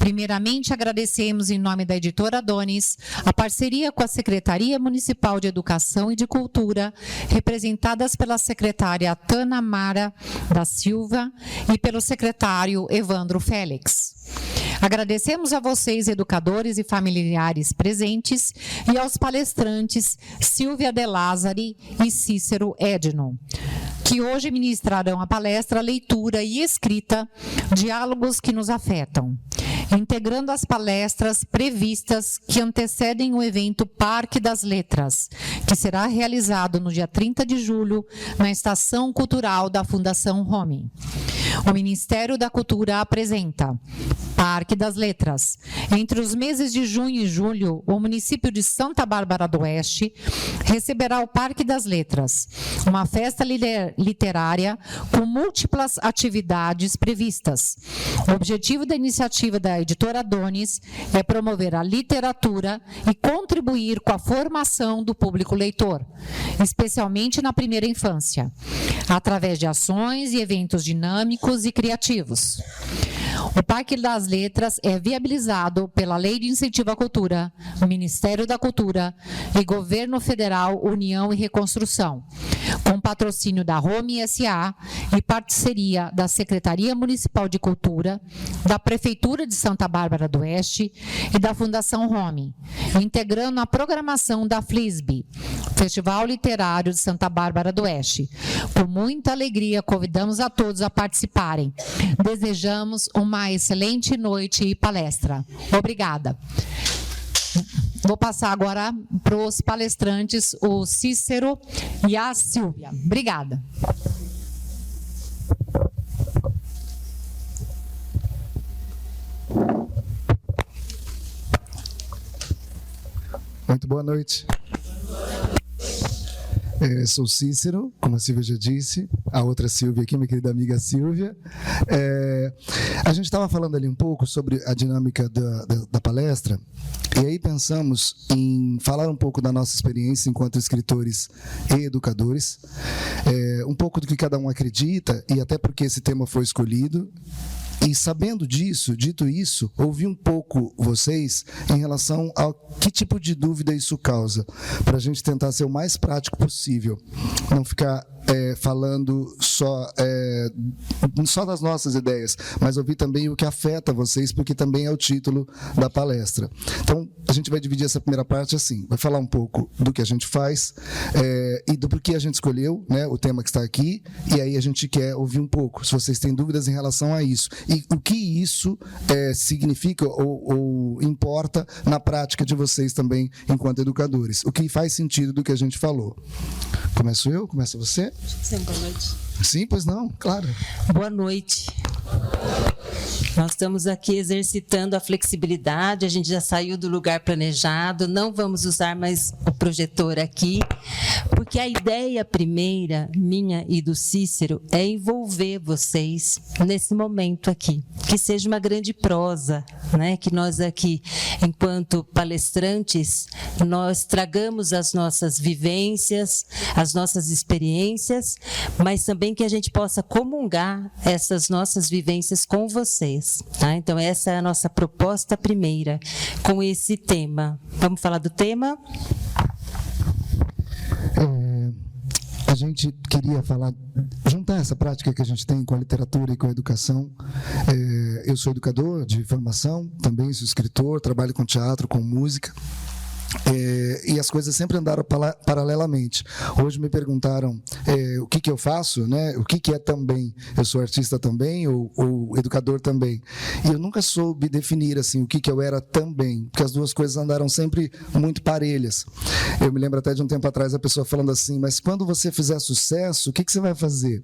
Primeiramente, agradecemos em nome da Editora Adonis a parceria com a Secretaria Municipal de Educação e de Cultura, representadas pela secretária Tana Mara da Silva e pelo secretário Evandro Félix. Agradecemos a vocês, educadores e familiares presentes, e aos palestrantes Silvia De Lázari e Cícero Edno, que hoje ministrarão a palestra Leitura e Escrita, Diálogos que nos afetam, integrando as palestras previstas que antecedem o evento Parque das Letras, que será realizado no dia 30 de julho, na Estação Cultural da Fundação Home. O Ministério da Cultura apresenta Parque das Letras. Entre os meses de junho e julho, o município de Santa Bárbara do Oeste receberá o Parque das Letras, uma festa literária com múltiplas atividades previstas. O objetivo da iniciativa da Editora Adonis é promover a literatura e contribuir com a formação do público leitor, especialmente na primeira infância, através de ações e eventos dinâmicos e criativos. O Parque das Letras é viabilizado pela Lei de Incentivo à Cultura, Ministério da Cultura e Governo Federal, União e Reconstrução, com patrocínio da Home S.A. e parceria da Secretaria Municipal de Cultura, da Prefeitura de Santa Bárbara do Oeste e da Fundação Home, integrando a programação da FLISB, Festival Literário de Santa Bárbara do Oeste. Com muita alegria, convidamos a todos a participarem. Desejamos uma excelente noite e palestra. Obrigada. Vou passar agora para os palestrantes, o Cícero e a Silvia. Obrigada. Muito boa noite. Sou Cícero, como a Silvia já disse, a outra Silvia aqui, minha querida amiga Silvia. A gente estava falando ali um pouco sobre a dinâmica da palestra, e aí pensamos em falar um pouco da nossa experiência enquanto escritores e educadores, um pouco do que cada um acredita, e até porque esse tema foi escolhido. E sabendo disso, dito isso, ouvi um pouco vocês em relação ao que tipo de dúvida isso causa, para a gente tentar ser o mais prático possível, não ficar falando só das nossas ideias, mas ouvir também o que afeta vocês, porque também é o título da palestra. Então, a gente vai dividir essa primeira parte assim, vai falar um pouco do que a gente faz e do porquê a gente escolheu, né, o tema que está aqui, e aí a gente quer ouvir um pouco, se vocês têm dúvidas em relação a isso, e o que isso significa ou importa na prática de vocês também, enquanto educadores. O que faz sentido do que a gente falou. Começo eu? Começa você? Sim, boa noite. Sim, pois não, claro. Boa noite. Nós estamos aqui exercitando a flexibilidade, a gente já saiu do lugar planejado, não vamos usar mais o projetor aqui, porque a ideia primeira, minha e do Cícero, é envolver vocês nesse momento aqui, que seja uma grande prosa, né? Que nós aqui, enquanto palestrantes, nós tragamos as nossas vivências, as nossas experiências, mas também que a gente possa comungar essas nossas vivências com vocês. Tá? Então, essa é a nossa proposta primeira com esse tema. Vamos falar do tema? A gente queria juntar essa prática que a gente tem com a literatura e com a educação. Eu sou educador de formação, também sou escritor, trabalho com teatro, com música. E as coisas sempre andaram paralelamente. Hoje me perguntaram o que eu faço, né? O que é também. Eu sou artista também ou educador também. E eu nunca soube definir assim, o que eu era também, porque as duas coisas andaram sempre muito parelhas. Eu me lembro até de um tempo atrás a pessoa falando assim, mas quando você fizer sucesso, o que você vai fazer?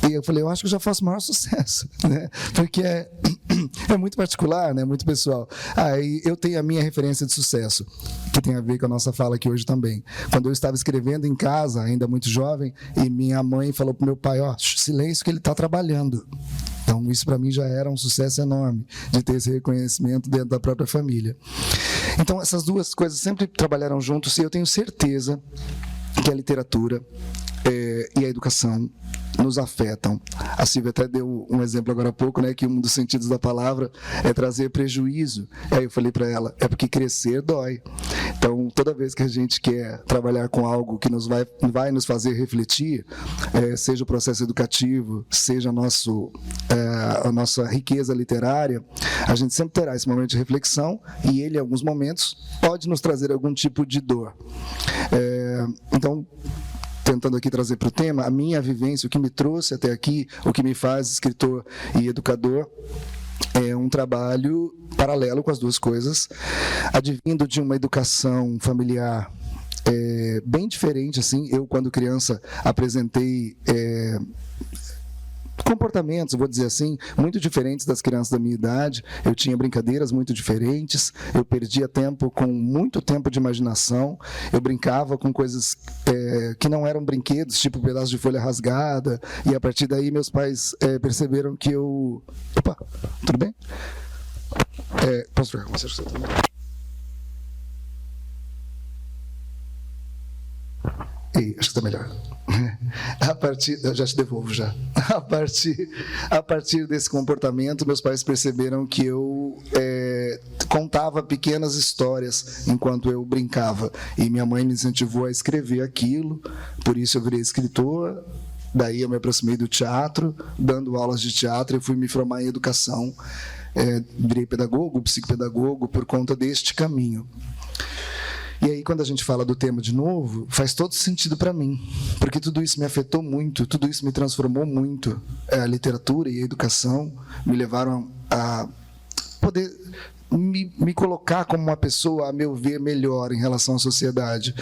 E eu falei, eu acho que eu já faço o maior sucesso, né? Porque é muito particular, né? Muito pessoal. Aí eu tenho a minha referência de sucesso, que tem a ver com a nossa fala aqui hoje também. Quando eu estava escrevendo em casa, ainda muito jovem, e minha mãe falou para o meu pai, silêncio que ele está trabalhando. Então, isso para mim já era um sucesso enorme, de ter esse reconhecimento dentro da própria família. Então, essas duas coisas sempre trabalharam juntos, e eu tenho certeza que a literatura e a educação nos afetam. A Silvia até deu um exemplo agora há pouco, né, que um dos sentidos da palavra é trazer prejuízo. Aí eu falei para ela, é porque crescer dói. Então, toda vez que a gente quer trabalhar com algo que vai nos fazer refletir, seja o processo educativo, seja a nossa riqueza literária, a gente sempre terá esse momento de reflexão e ele, em alguns momentos, pode nos trazer algum tipo de dor. Então, tentando aqui trazer para o tema, a minha vivência, o que me trouxe até aqui, o que me faz escritor e educador, é um trabalho paralelo com as duas coisas, advindo de uma educação familiar bem diferente. Assim, eu, quando criança, apresentei comportamentos, vou dizer assim, muito diferentes das crianças da minha idade. Eu tinha brincadeiras muito diferentes, eu perdia tempo com muito tempo de imaginação, eu brincava com coisas que não eram brinquedos, tipo pedaço de folha rasgada, e a partir daí meus pais perceberam que eu... Opa, tudo bem? Posso trocar com você também? Acho que está melhor. Eu já te devolvo já. A partir desse comportamento, meus pais perceberam que eu contava pequenas histórias enquanto eu brincava. E minha mãe me incentivou a escrever aquilo, por isso eu virei escritor. Daí eu me aproximei do teatro, dando aulas de teatro, e fui me formar em educação. Virei pedagogo, psicopedagogo, por conta deste caminho. E aí, quando a gente fala do tema de novo, faz todo sentido para mim, porque tudo isso me afetou muito, tudo isso me transformou muito. A literatura e a educação me levaram a poder me colocar como uma pessoa, a meu ver, melhor em relação à sociedade,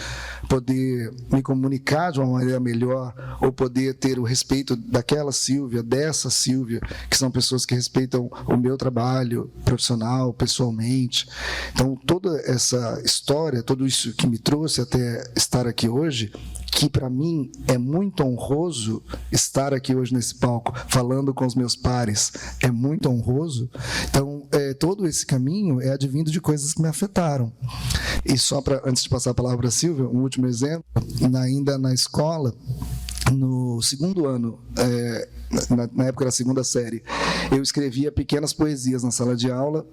poder me comunicar de uma maneira melhor, ou poder ter o respeito daquela Silvia, dessa Silvia, que são pessoas que respeitam o meu trabalho profissional, pessoalmente. Então, toda essa história, tudo isso que me trouxe até estar aqui hoje, que para mim é muito honroso estar aqui hoje nesse palco, falando com os meus pares, é muito honroso. Então, todo esse caminho é advindo de coisas que me afetaram. E só antes de passar a palavra para a Silvia, um último exemplo, ainda na escola, no segundo ano, na época da segunda série, eu escrevia pequenas poesias na sala de aula,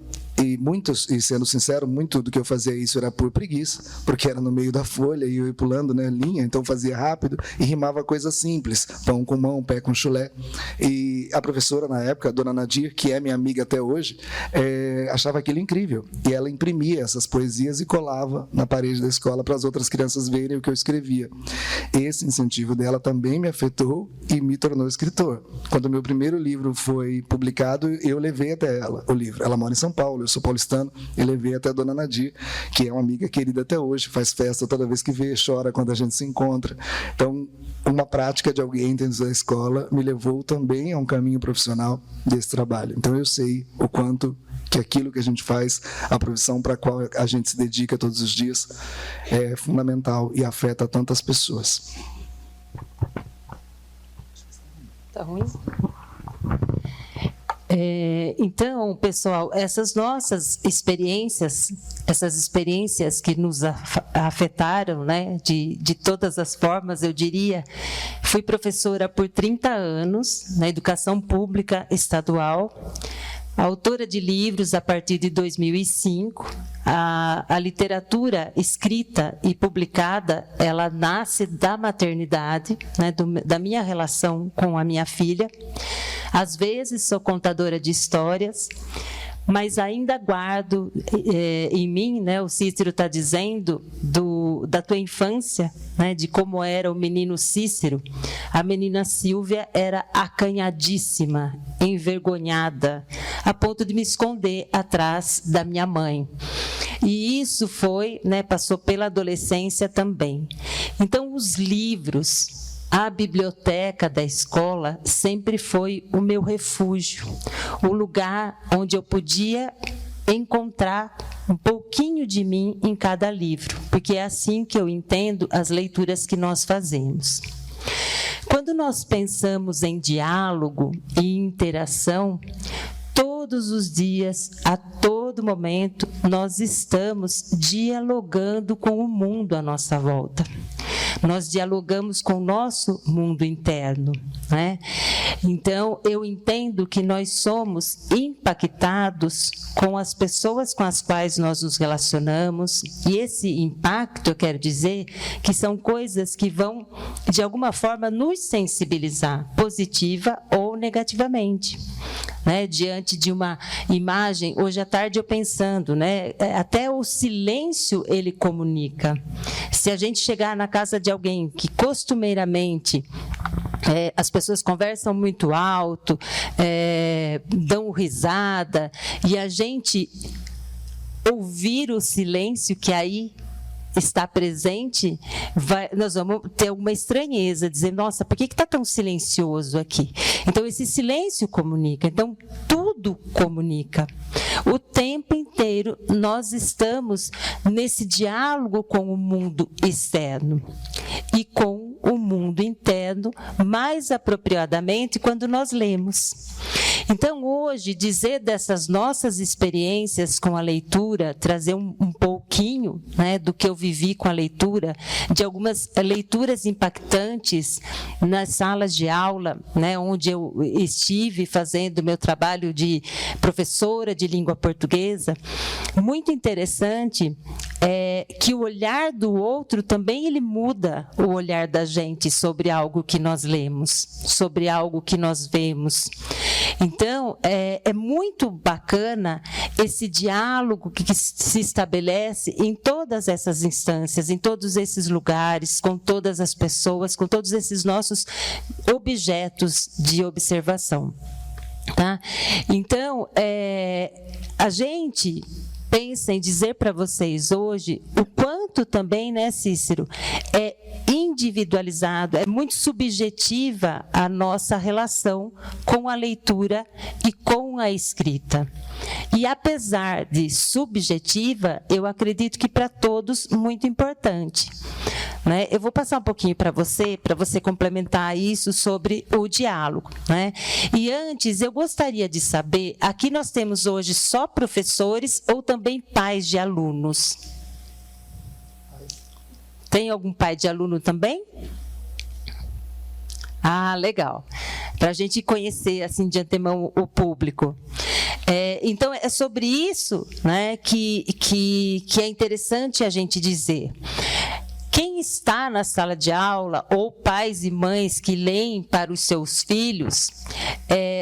e sendo sincero, muito do que eu fazia isso era por preguiça, porque era no meio da folha e eu ia pulando, né, linha, então fazia rápido e rimava coisas simples, pão com mão, pé com chulé. E a professora na época, a dona Nadir, que é minha amiga até hoje, achava aquilo incrível, e ela imprimia essas poesias e colava na parede da escola para as outras crianças verem o que eu escrevia. Esse incentivo dela também me afetou e me tornou escritor. Quando o meu primeiro livro foi publicado, eu levei até ela o livro. Ela mora em São Paulo, eu sou paulistano, e levei até a dona Nadir, que é uma amiga querida até hoje, faz festa toda vez que vê, chora quando a gente se encontra. Então, uma prática de alguém dentro da escola me levou também a um caminho profissional desse trabalho. Então, eu sei o quanto que aquilo que a gente faz, a profissão para a qual a gente se dedica todos os dias, é fundamental e afeta tantas pessoas. Tá ruim? Então, pessoal, essas nossas experiências, essas experiências que nos afetaram, né, de todas as formas, eu diria, fui professora por 30 anos na educação pública estadual, autora de livros a partir de 2005. A literatura escrita e publicada, ela nasce da maternidade, né, da minha relação com a minha filha. Às vezes sou contadora de histórias, mas ainda guardo em mim, né, o Cícero está dizendo, da tua infância, né, de como era o menino Cícero. A menina Silvia era acanhadíssima, envergonhada, a ponto de me esconder atrás da minha mãe. E isso foi, né, passou pela adolescência também. Então, os livros, a biblioteca da escola sempre foi o meu refúgio, o lugar onde eu podia encontrar um pouquinho de mim em cada livro, porque é assim que eu entendo as leituras que nós fazemos. Quando nós pensamos em diálogo e interação, todos os dias, a todo momento, nós estamos dialogando com o mundo à nossa volta. nós dialogamos com o nosso mundo interno, né? Então, eu entendo que nós somos impactados com as pessoas com as quais nós nos relacionamos, e esse impacto, eu quero dizer, que são coisas que vão, de alguma forma, nos sensibilizar, positiva ou negativamente. Né, diante de uma imagem, hoje à tarde eu pensando, né, até o silêncio ele comunica. Se a gente chegar na casa de alguém que costumeiramente as pessoas conversam muito alto, dão risada, e a gente ouvir o silêncio que aí está presente, nós vamos ter alguma estranheza, dizer, nossa, por que está tão silencioso aqui? Então, esse silêncio comunica. Então, tudo comunica. O tempo inteiro, nós estamos nesse diálogo com o mundo externo e com o mundo interno, mais apropriadamente, quando nós lemos. Então, hoje, dizer dessas nossas experiências com a leitura, trazer um pouquinho, né, do que eu vivi com a leitura, de algumas leituras impactantes nas salas de aula, né, onde eu estive fazendo meu trabalho de professora de língua portuguesa. Muito interessante que o olhar do outro também ele muda o olhar da gente sobre algo que nós lemos, sobre algo que nós vemos. Então, é muito bacana esse diálogo que se estabelece em todas essas instâncias, em todos esses lugares, com todas as pessoas, com todos esses nossos objetos de observação. Tá? Então, a gente pensa em dizer para vocês hoje o quanto também, né, Cícero, é individualizado, é muito subjetiva a nossa relação com a leitura e com a escrita. E apesar de subjetiva, eu acredito que para todos muito importante. Né? Eu vou passar um pouquinho para você complementar isso sobre o diálogo. Né? E antes, eu gostaria de saber, aqui nós temos hoje só professores ou também pais de alunos? Tem algum pai de aluno também? Ah, legal. Para a gente conhecer assim de antemão o público. Então, é sobre isso, né, que é interessante a gente dizer. Quem está na sala de aula, ou pais e mães que leem para os seus filhos,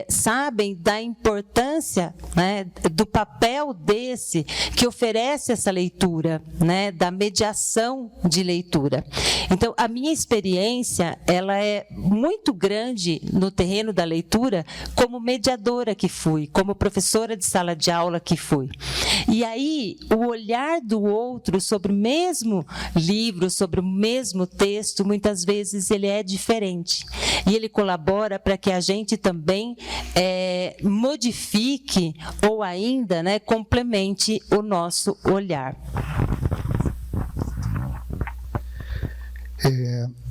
sabem da importância, né, do papel desse que oferece essa leitura, né, da mediação de leitura. Então, a minha experiência ela é muito grande no terreno da leitura, como mediadora que fui, como professora de sala de aula que fui. E aí, o olhar do outro sobre o mesmo livro, sobre o mesmo texto, muitas vezes ele é diferente. E ele colabora para que a gente também modifique ou ainda, né, complemente o nosso olhar.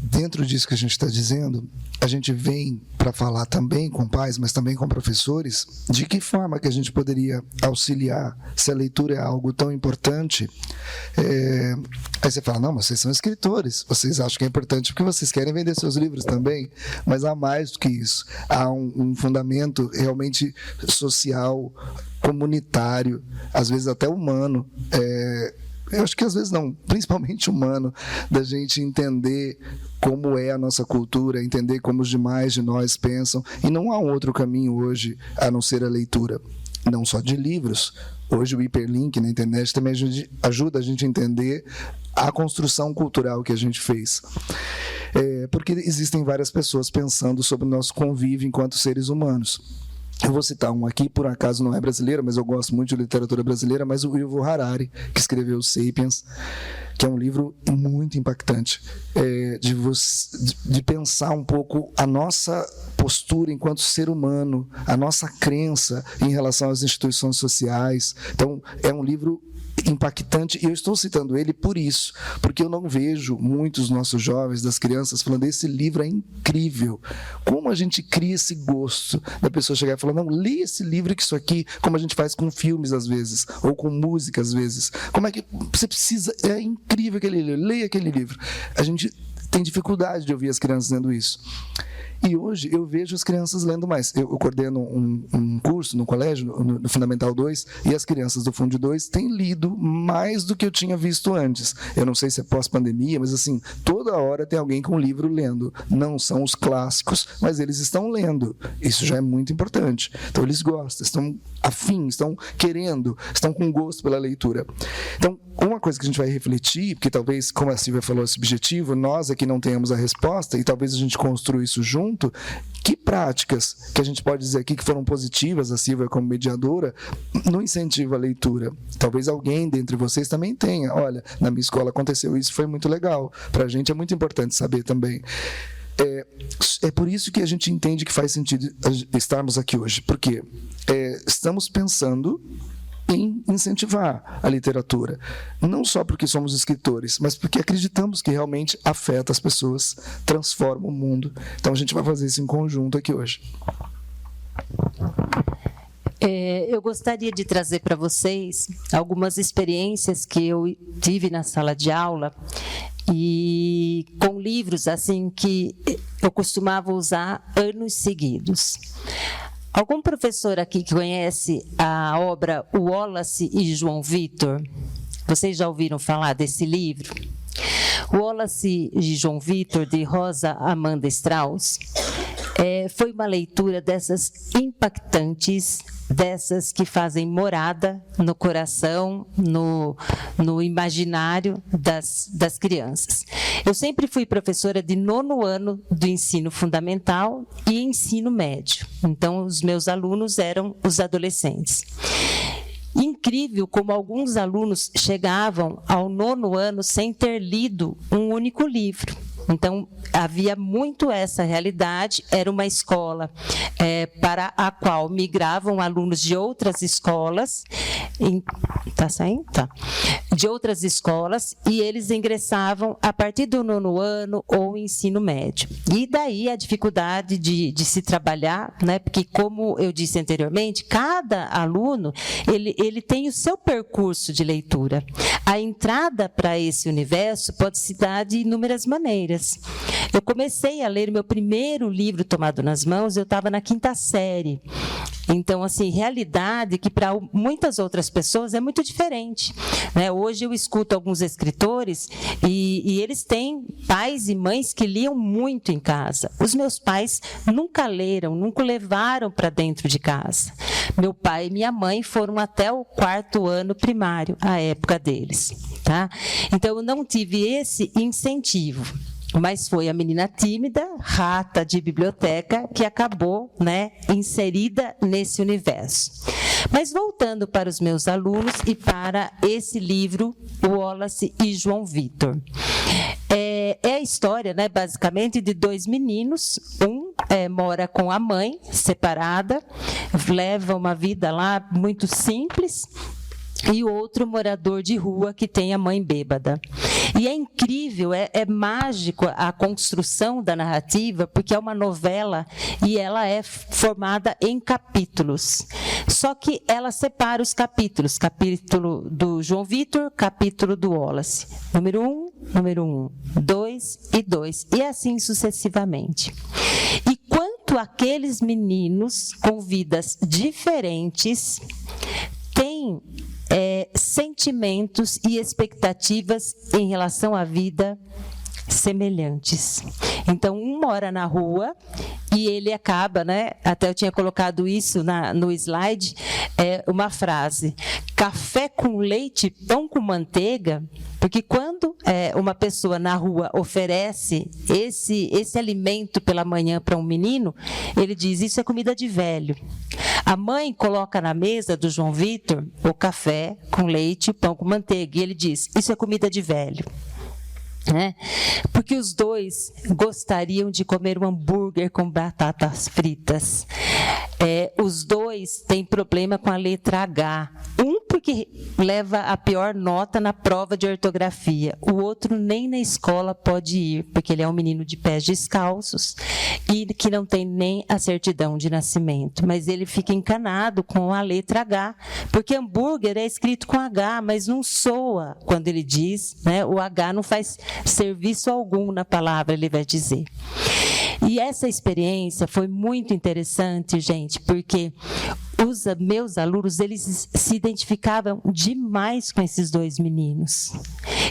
Dentro disso que a gente está dizendo, a gente vem para falar também com pais, mas também com professores, de que forma que a gente poderia auxiliar se a leitura é algo tão importante. Aí você fala, não, mas vocês são escritores, vocês acham que é importante porque vocês querem vender seus livros também, mas há mais do que isso, há um fundamento realmente social, comunitário, às vezes até humano, eu acho que às vezes não, principalmente humano, da gente entender como é a nossa cultura, entender como os demais de nós pensam, e não há um outro caminho hoje a não ser a leitura, não só de livros. Hoje o hiperlink na internet também ajuda a gente a entender a construção cultural que a gente fez. Porque existem várias pessoas pensando sobre o nosso convívio enquanto seres humanos. Eu vou citar um aqui, por acaso não é brasileiro, mas eu gosto muito de literatura brasileira, mas o Yuval Harari, que escreveu Sapiens, que é um livro muito impactante, de pensar um pouco a nossa postura enquanto ser humano, a nossa crença em relação às instituições sociais. Então, é um livro impactante, e eu estou citando ele por isso, porque eu não vejo muitos nossos jovens, das crianças, falando, esse livro é incrível. Como a gente cria esse gosto da pessoa chegar e falar, não, lê esse livro, que isso aqui, como a gente faz com filmes às vezes, ou com música às vezes, como é que você precisa, é incrível aquele livro, leia aquele livro. A gente têm dificuldade de ouvir as crianças lendo isso. E hoje eu vejo as crianças lendo mais. Eu coordeno um curso no colégio, no Fundamental 2, e as crianças do Fundo 2 têm lido mais do que eu tinha visto antes. Eu não sei se é pós-pandemia, mas assim, toda hora tem alguém com um livro lendo. Não são os clássicos, mas eles estão lendo. Isso já é muito importante. Então eles gostam, estão afins, estão querendo, estão com gosto pela leitura. Então, uma coisa que a gente vai refletir, porque talvez, como a Silvia falou, esse objetivo, nós aqui não tenhamos a resposta, e talvez a gente construa isso junto, que práticas que a gente pode dizer aqui que foram positivas, a Silvia como mediadora, no incentivo à leitura. Talvez alguém dentre vocês também tenha. Olha, na minha escola aconteceu isso, foi muito legal. Para a gente é muito importante saber também. É por isso que a gente entende que faz sentido estarmos aqui hoje, porque estamos pensando em incentivar a literatura, não só porque somos escritores, mas porque acreditamos que realmente afeta as pessoas, transforma o mundo. Então a gente vai fazer isso em conjunto aqui hoje. Eu gostaria de trazer para vocês algumas experiências que eu tive na sala de aula e com livros assim que eu costumava usar anos seguidos. Algum professor aqui que conhece a obra Wallace e João Vitor? Vocês já ouviram falar desse livro? Wallace e João Vitor, de Rosa Amanda Strauss, foi uma leitura dessas impactantes, dessas que fazem morada no coração, no imaginário das crianças. Eu sempre fui professora de 9º ano do ensino fundamental e ensino médio. Então, os meus alunos eram os adolescentes. Incrível como alguns alunos chegavam ao 9º ano sem ter lido um único livro. Então, havia muito essa realidade, era uma escola para a qual migravam alunos de outras escolas, tá saindo? Tá. De outras escolas, e eles ingressavam a partir do 9º ano ou ensino médio. E daí a dificuldade de se trabalhar, né? Porque, como eu disse anteriormente, cada aluno ele tem o seu percurso de leitura. A entrada para esse universo pode se dar de inúmeras maneiras. Eu comecei a ler meu primeiro livro tomado nas mãos, eu estava na 5ª série. Então, assim, realidade que para muitas outras pessoas é muito diferente, né? Hoje eu escuto alguns escritores e eles têm pais e mães que liam muito em casa. Os meus pais nunca leram, nunca levaram para dentro de casa. Meu pai e minha mãe foram até o 4º ano primário, a época deles, tá? Então, eu não tive esse incentivo. Mas foi a menina tímida, rata de biblioteca, que acabou, né, inserida nesse universo. Mas voltando para os meus alunos e para esse livro, Wallace e João Vitor. É a história, né, basicamente, de 2 meninos. Um mora com a mãe, separada, leva uma vida lá muito simples, e outro morador de rua que tem a mãe bêbada. E é incrível, é mágico a construção da narrativa, porque é uma novela e ela é formada em capítulos. Só que ela separa os capítulos, capítulo do João Vitor, capítulo do Wallace. Número 1, 2 e 2, e assim sucessivamente. E quanto aqueles meninos com vidas diferentes têm sentimentos e expectativas em relação à vida semelhantes. Então, um mora na rua e ele acaba, né? Até eu tinha colocado isso no slide, uma frase: café com leite, pão com manteiga, porque quando uma pessoa na rua oferece esse alimento pela manhã para um menino, ele diz: isso é comida de velho. A mãe coloca na mesa do João Vitor o café com leite, pão com manteiga, e ele diz: isso é comida de velho. Porque os dois gostariam de comer um hambúrguer com batatas fritas. os dois têm problema com a letra H. Um porque leva a pior nota na prova de ortografia. O outro nem na escola pode ir, porque ele é um menino de pés descalços e que não tem nem a certidão de nascimento. Mas ele fica encanado com a letra H, porque hambúrguer é escrito com H, mas não soa quando ele diz, né? O H não faz serviço algum na palavra, ele vai dizer. E essa experiência foi muito interessante, gente, porque os meus alunos, eles se identificavam demais com esses dois meninos.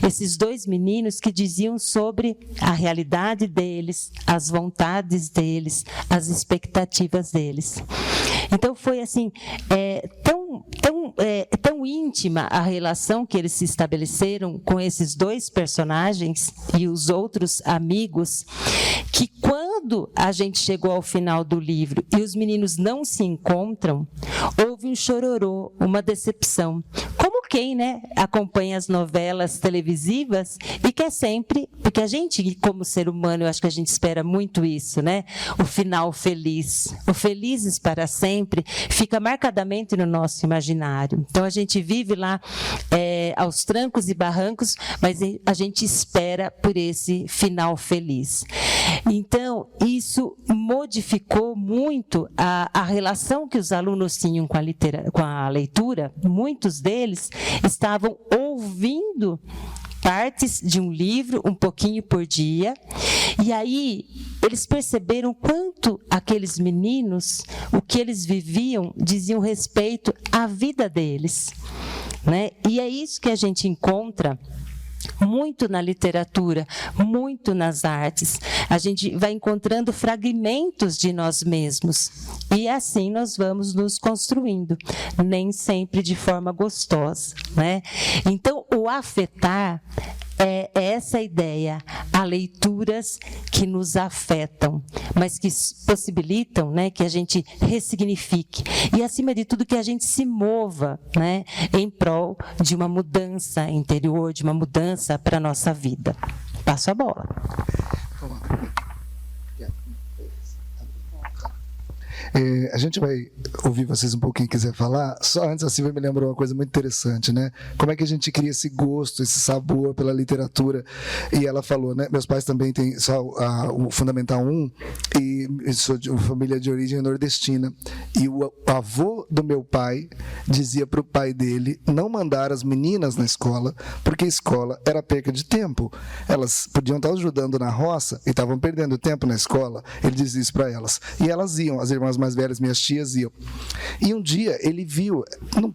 Esses dois meninos que diziam sobre a realidade deles, as vontades deles, as expectativas deles. Então, foi assim, tão íntima a relação que eles se estabeleceram com esses dois personagens e os outros amigos, que quando a gente chegou ao final do livro e os meninos não se encontram, houve um chororô, uma decepção. Como quem, né, acompanha as novelas televisivas e quer sempre, porque a gente, como ser humano, eu acho que a gente espera muito isso, né? O final feliz. O felizes para sempre fica marcadamente no nosso imaginário. Então, a gente vive lá aos trancos e barrancos, mas a gente espera por esse final feliz. Então, isso modificou muito a relação que os alunos tinham com a leitura. Muitos deles estavam ouvindo partes de um livro, um pouquinho por dia, e aí eles perceberam quanto aqueles meninos, o que eles viviam, diziam respeito à vida deles, né? E é isso que a gente encontra muito na literatura, muito nas artes. A gente vai encontrando fragmentos de nós mesmos e assim nós vamos nos construindo, nem sempre de forma gostosa, né? Então, o afetar é essa ideia, há leituras que nos afetam, mas que possibilitam, né, que a gente ressignifique e, acima de tudo, que a gente se mova, né, em prol de uma mudança interior, de uma mudança para a nossa vida. Passo a bola. A gente vai ouvir vocês um pouquinho, quiser falar. Só antes, a Silvia me lembrou uma coisa muito interessante, né? Como é que a gente cria esse gosto, esse sabor pela literatura? E ela falou, né? Meus pais também têm só o Fundamental 1 e sou de uma família de origem nordestina. E o avô do meu pai dizia para o pai dele não mandar as meninas na escola, porque a escola era perca de tempo. Elas podiam estar ajudando na roça e estavam perdendo tempo na escola. Ele dizia isso para elas. E elas iam, as irmãs mais velhas, minhas tias, iam. E um dia ele viu,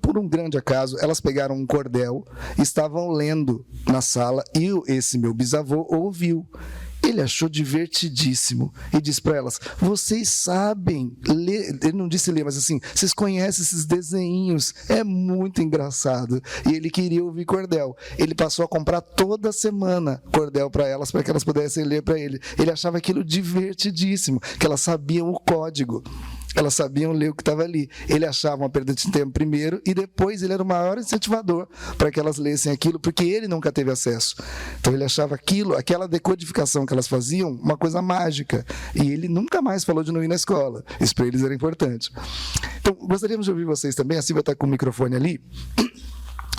por um grande acaso, elas pegaram um cordel, estavam lendo na sala e esse meu bisavô ouviu. Ele achou divertidíssimo e disse para elas, vocês sabem ler, ele não disse ler, mas assim, vocês conhecem esses desenhinhos, é muito engraçado. E ele queria ouvir cordel. Ele passou a comprar toda semana cordel para que elas pudessem ler para ele. Ele achava aquilo divertidíssimo, que elas sabiam o código. Elas sabiam ler o que estava ali. Ele achava uma perda de tempo primeiro e depois ele era o maior incentivador para que elas lessem aquilo, porque ele nunca teve acesso. Então ele achava aquela decodificação que elas faziam, uma coisa mágica. E ele nunca mais falou de não ir na escola. Isso para eles era importante. Então, gostaríamos de ouvir vocês também. A Silvia está com o microfone ali.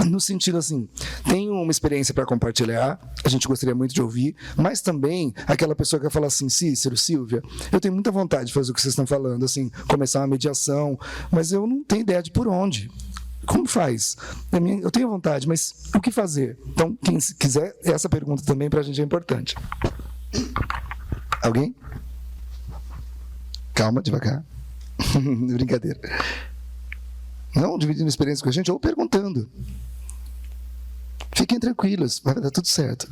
No sentido assim, tem uma experiência para compartilhar, a gente gostaria muito de ouvir, mas também aquela pessoa que vai falar assim, Cícero, Silvia, eu tenho muita vontade de fazer o que vocês estão falando, assim, começar uma mediação, mas eu não tenho ideia de por onde. Como faz? Eu tenho vontade, mas o que fazer? Então, quem quiser, essa pergunta também para a gente é importante. Alguém? Calma, devagar. Brincadeira. Não dividindo experiência com a gente ou perguntando. Fiquem tranquilos, vai dar tudo certo.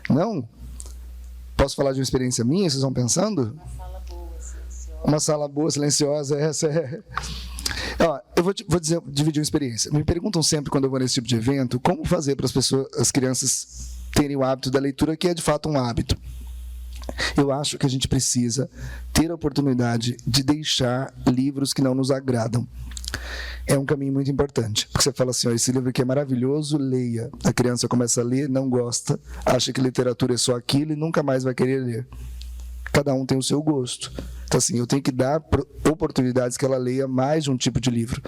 Não? Posso falar de uma experiência minha, vocês vão pensando? Uma sala boa, silenciosa, essa é... Ó, eu vou dividir uma experiência. Me perguntam sempre, quando eu vou nesse tipo de evento, como fazer para as crianças terem o hábito da leitura, que é de fato um hábito. Eu acho que a gente precisa ter a oportunidade de deixar livros que não nos agradam. É um caminho muito importante. Porque você fala assim, ó, esse livro aqui é maravilhoso, leia. A criança começa a ler, não gosta, acha que literatura é só aquilo e nunca mais vai querer ler. Cada um tem o seu gosto. Então, assim, eu tenho que dar oportunidades que ela leia mais de um tipo de livro.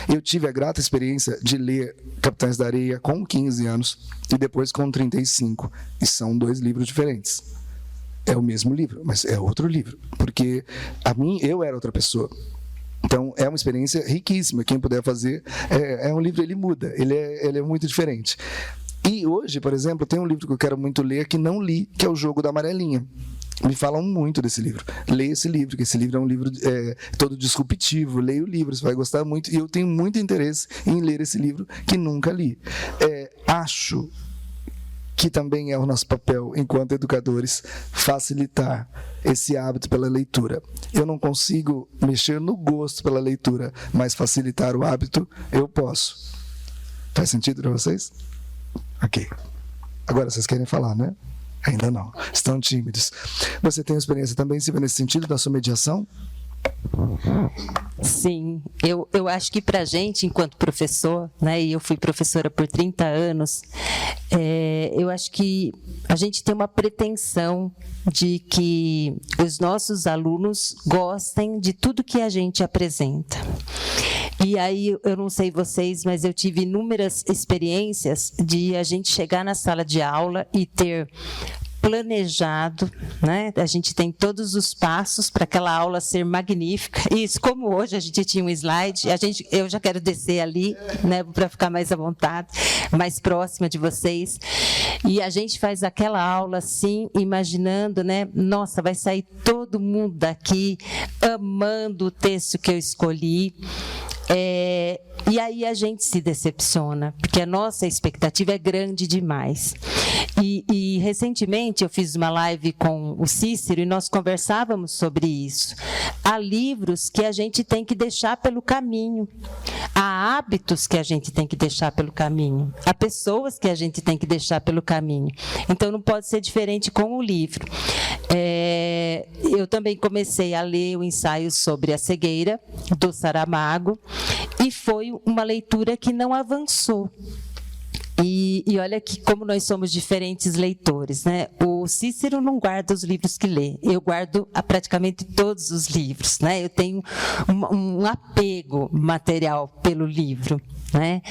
Eu tive a grata experiência de ler Capitães da Areia com 15 anos e depois com 35. E são 2 livros diferentes. É o mesmo livro, mas é outro livro. Porque eu era outra pessoa. Então, é uma experiência riquíssima. Quem puder fazer, é um livro, ele muda, ele é muito diferente. E hoje, por exemplo, tem um livro que eu quero muito ler que não li, que é O Jogo da Amarelinha. Me falam muito desse livro. Leia esse livro, que esse livro é um livro todo disruptivo. Leia o livro, você vai gostar muito. E eu tenho muito interesse em ler esse livro, que nunca li. Acho que também é o nosso papel, enquanto educadores, facilitar esse hábito pela leitura. Eu não consigo mexer no gosto pela leitura, mas facilitar o hábito, eu posso. Faz sentido para vocês? Ok. Agora, vocês querem falar, né? Ainda não. Estão tímidos. Você tem experiência também, Silvia, nesse sentido, da sua mediação? Sim, eu acho que para a gente, enquanto professor, né, e eu fui professora por 30 anos, eu acho que a gente tem uma pretensão de que os nossos alunos gostem de tudo que a gente apresenta. E aí, eu não sei vocês, mas eu tive inúmeras experiências de a gente chegar na sala de aula e ter planejado, né? A gente tem todos os passos para aquela aula ser magnífica. Isso, como hoje a gente tinha um slide, eu já quero descer ali, né, para ficar mais à vontade, mais próxima de vocês. E a gente faz aquela aula assim, imaginando, né? Nossa, vai sair todo mundo daqui amando o texto que eu escolhi. E aí a gente se decepciona, porque a nossa expectativa é grande demais. E recentemente eu fiz uma live com o Cícero e nós conversávamos sobre isso. Há livros que a gente tem que deixar pelo caminho, há hábitos que a gente tem que deixar pelo caminho, há pessoas que a gente tem que deixar pelo caminho. Então não pode ser diferente com o livro. Eu também comecei a ler o ensaio sobre a cegueira, do Saramago, e foi uma leitura que não avançou. E olha que como nós somos diferentes leitores, né? O Cícero não guarda os livros que lê, eu guardo praticamente todos os livros, né? Eu tenho um apego material pelo livro, né?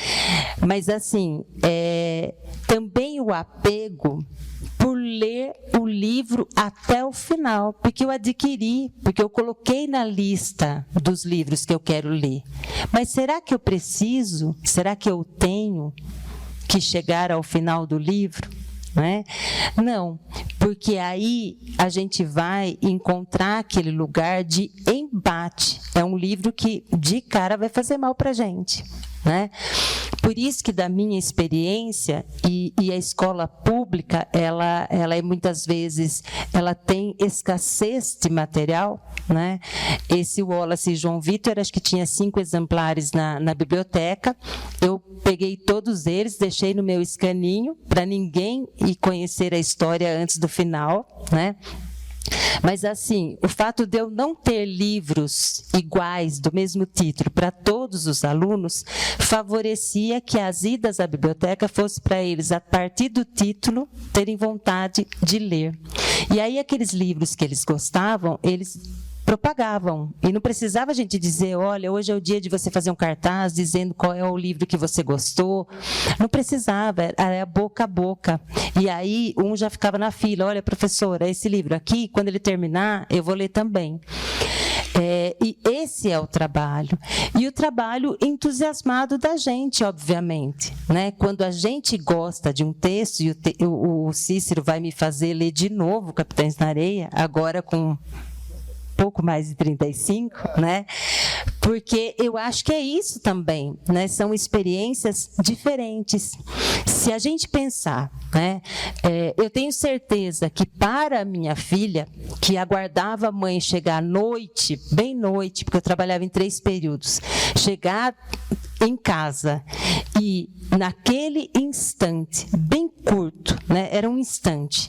Mas assim, também o apego por ler o livro até o final, porque eu adquiri, porque eu coloquei na lista dos livros que eu quero ler. Mas será que eu preciso? Será que eu tenho que chegar ao final do livro? Né? Não, porque aí a gente vai encontrar aquele lugar de embate. É um livro que de cara vai fazer mal para a gente, né? Por isso que da minha experiência, e a escola pública, ela muitas vezes ela tem escassez de material, né? Esse Wallace e João Vitor, acho que tinha 5 exemplares na biblioteca, eu peguei todos eles, deixei no meu escaninho, para ninguém ir conhecer a história antes do final, né? Mas, assim, o fato de eu não ter livros iguais, do mesmo título, para todos os alunos, favorecia que as idas à biblioteca fossem para eles, a partir do título, terem vontade de ler. E aí, aqueles livros que eles gostavam, eles propagavam. E não precisava a gente dizer, olha, hoje é o dia de você fazer um cartaz dizendo qual é o livro que você gostou. Não precisava, era boca a boca. E aí, um já ficava na fila, olha, professora, esse livro aqui, quando ele terminar, eu vou ler também. E esse é o trabalho. E o trabalho entusiasmado da gente, obviamente, né? Quando a gente gosta de um texto, e o Cícero vai me fazer ler de novo Capitães na Areia, agora com pouco mais de 35, né? Porque eu acho que é isso também, né? São experiências diferentes. Se a gente pensar, né? Eu tenho certeza que para a minha filha, que aguardava a mãe chegar à noite, bem noite, porque eu trabalhava em 3 períodos, chegar em casa e naquele instante, bem curto, né? Era um instante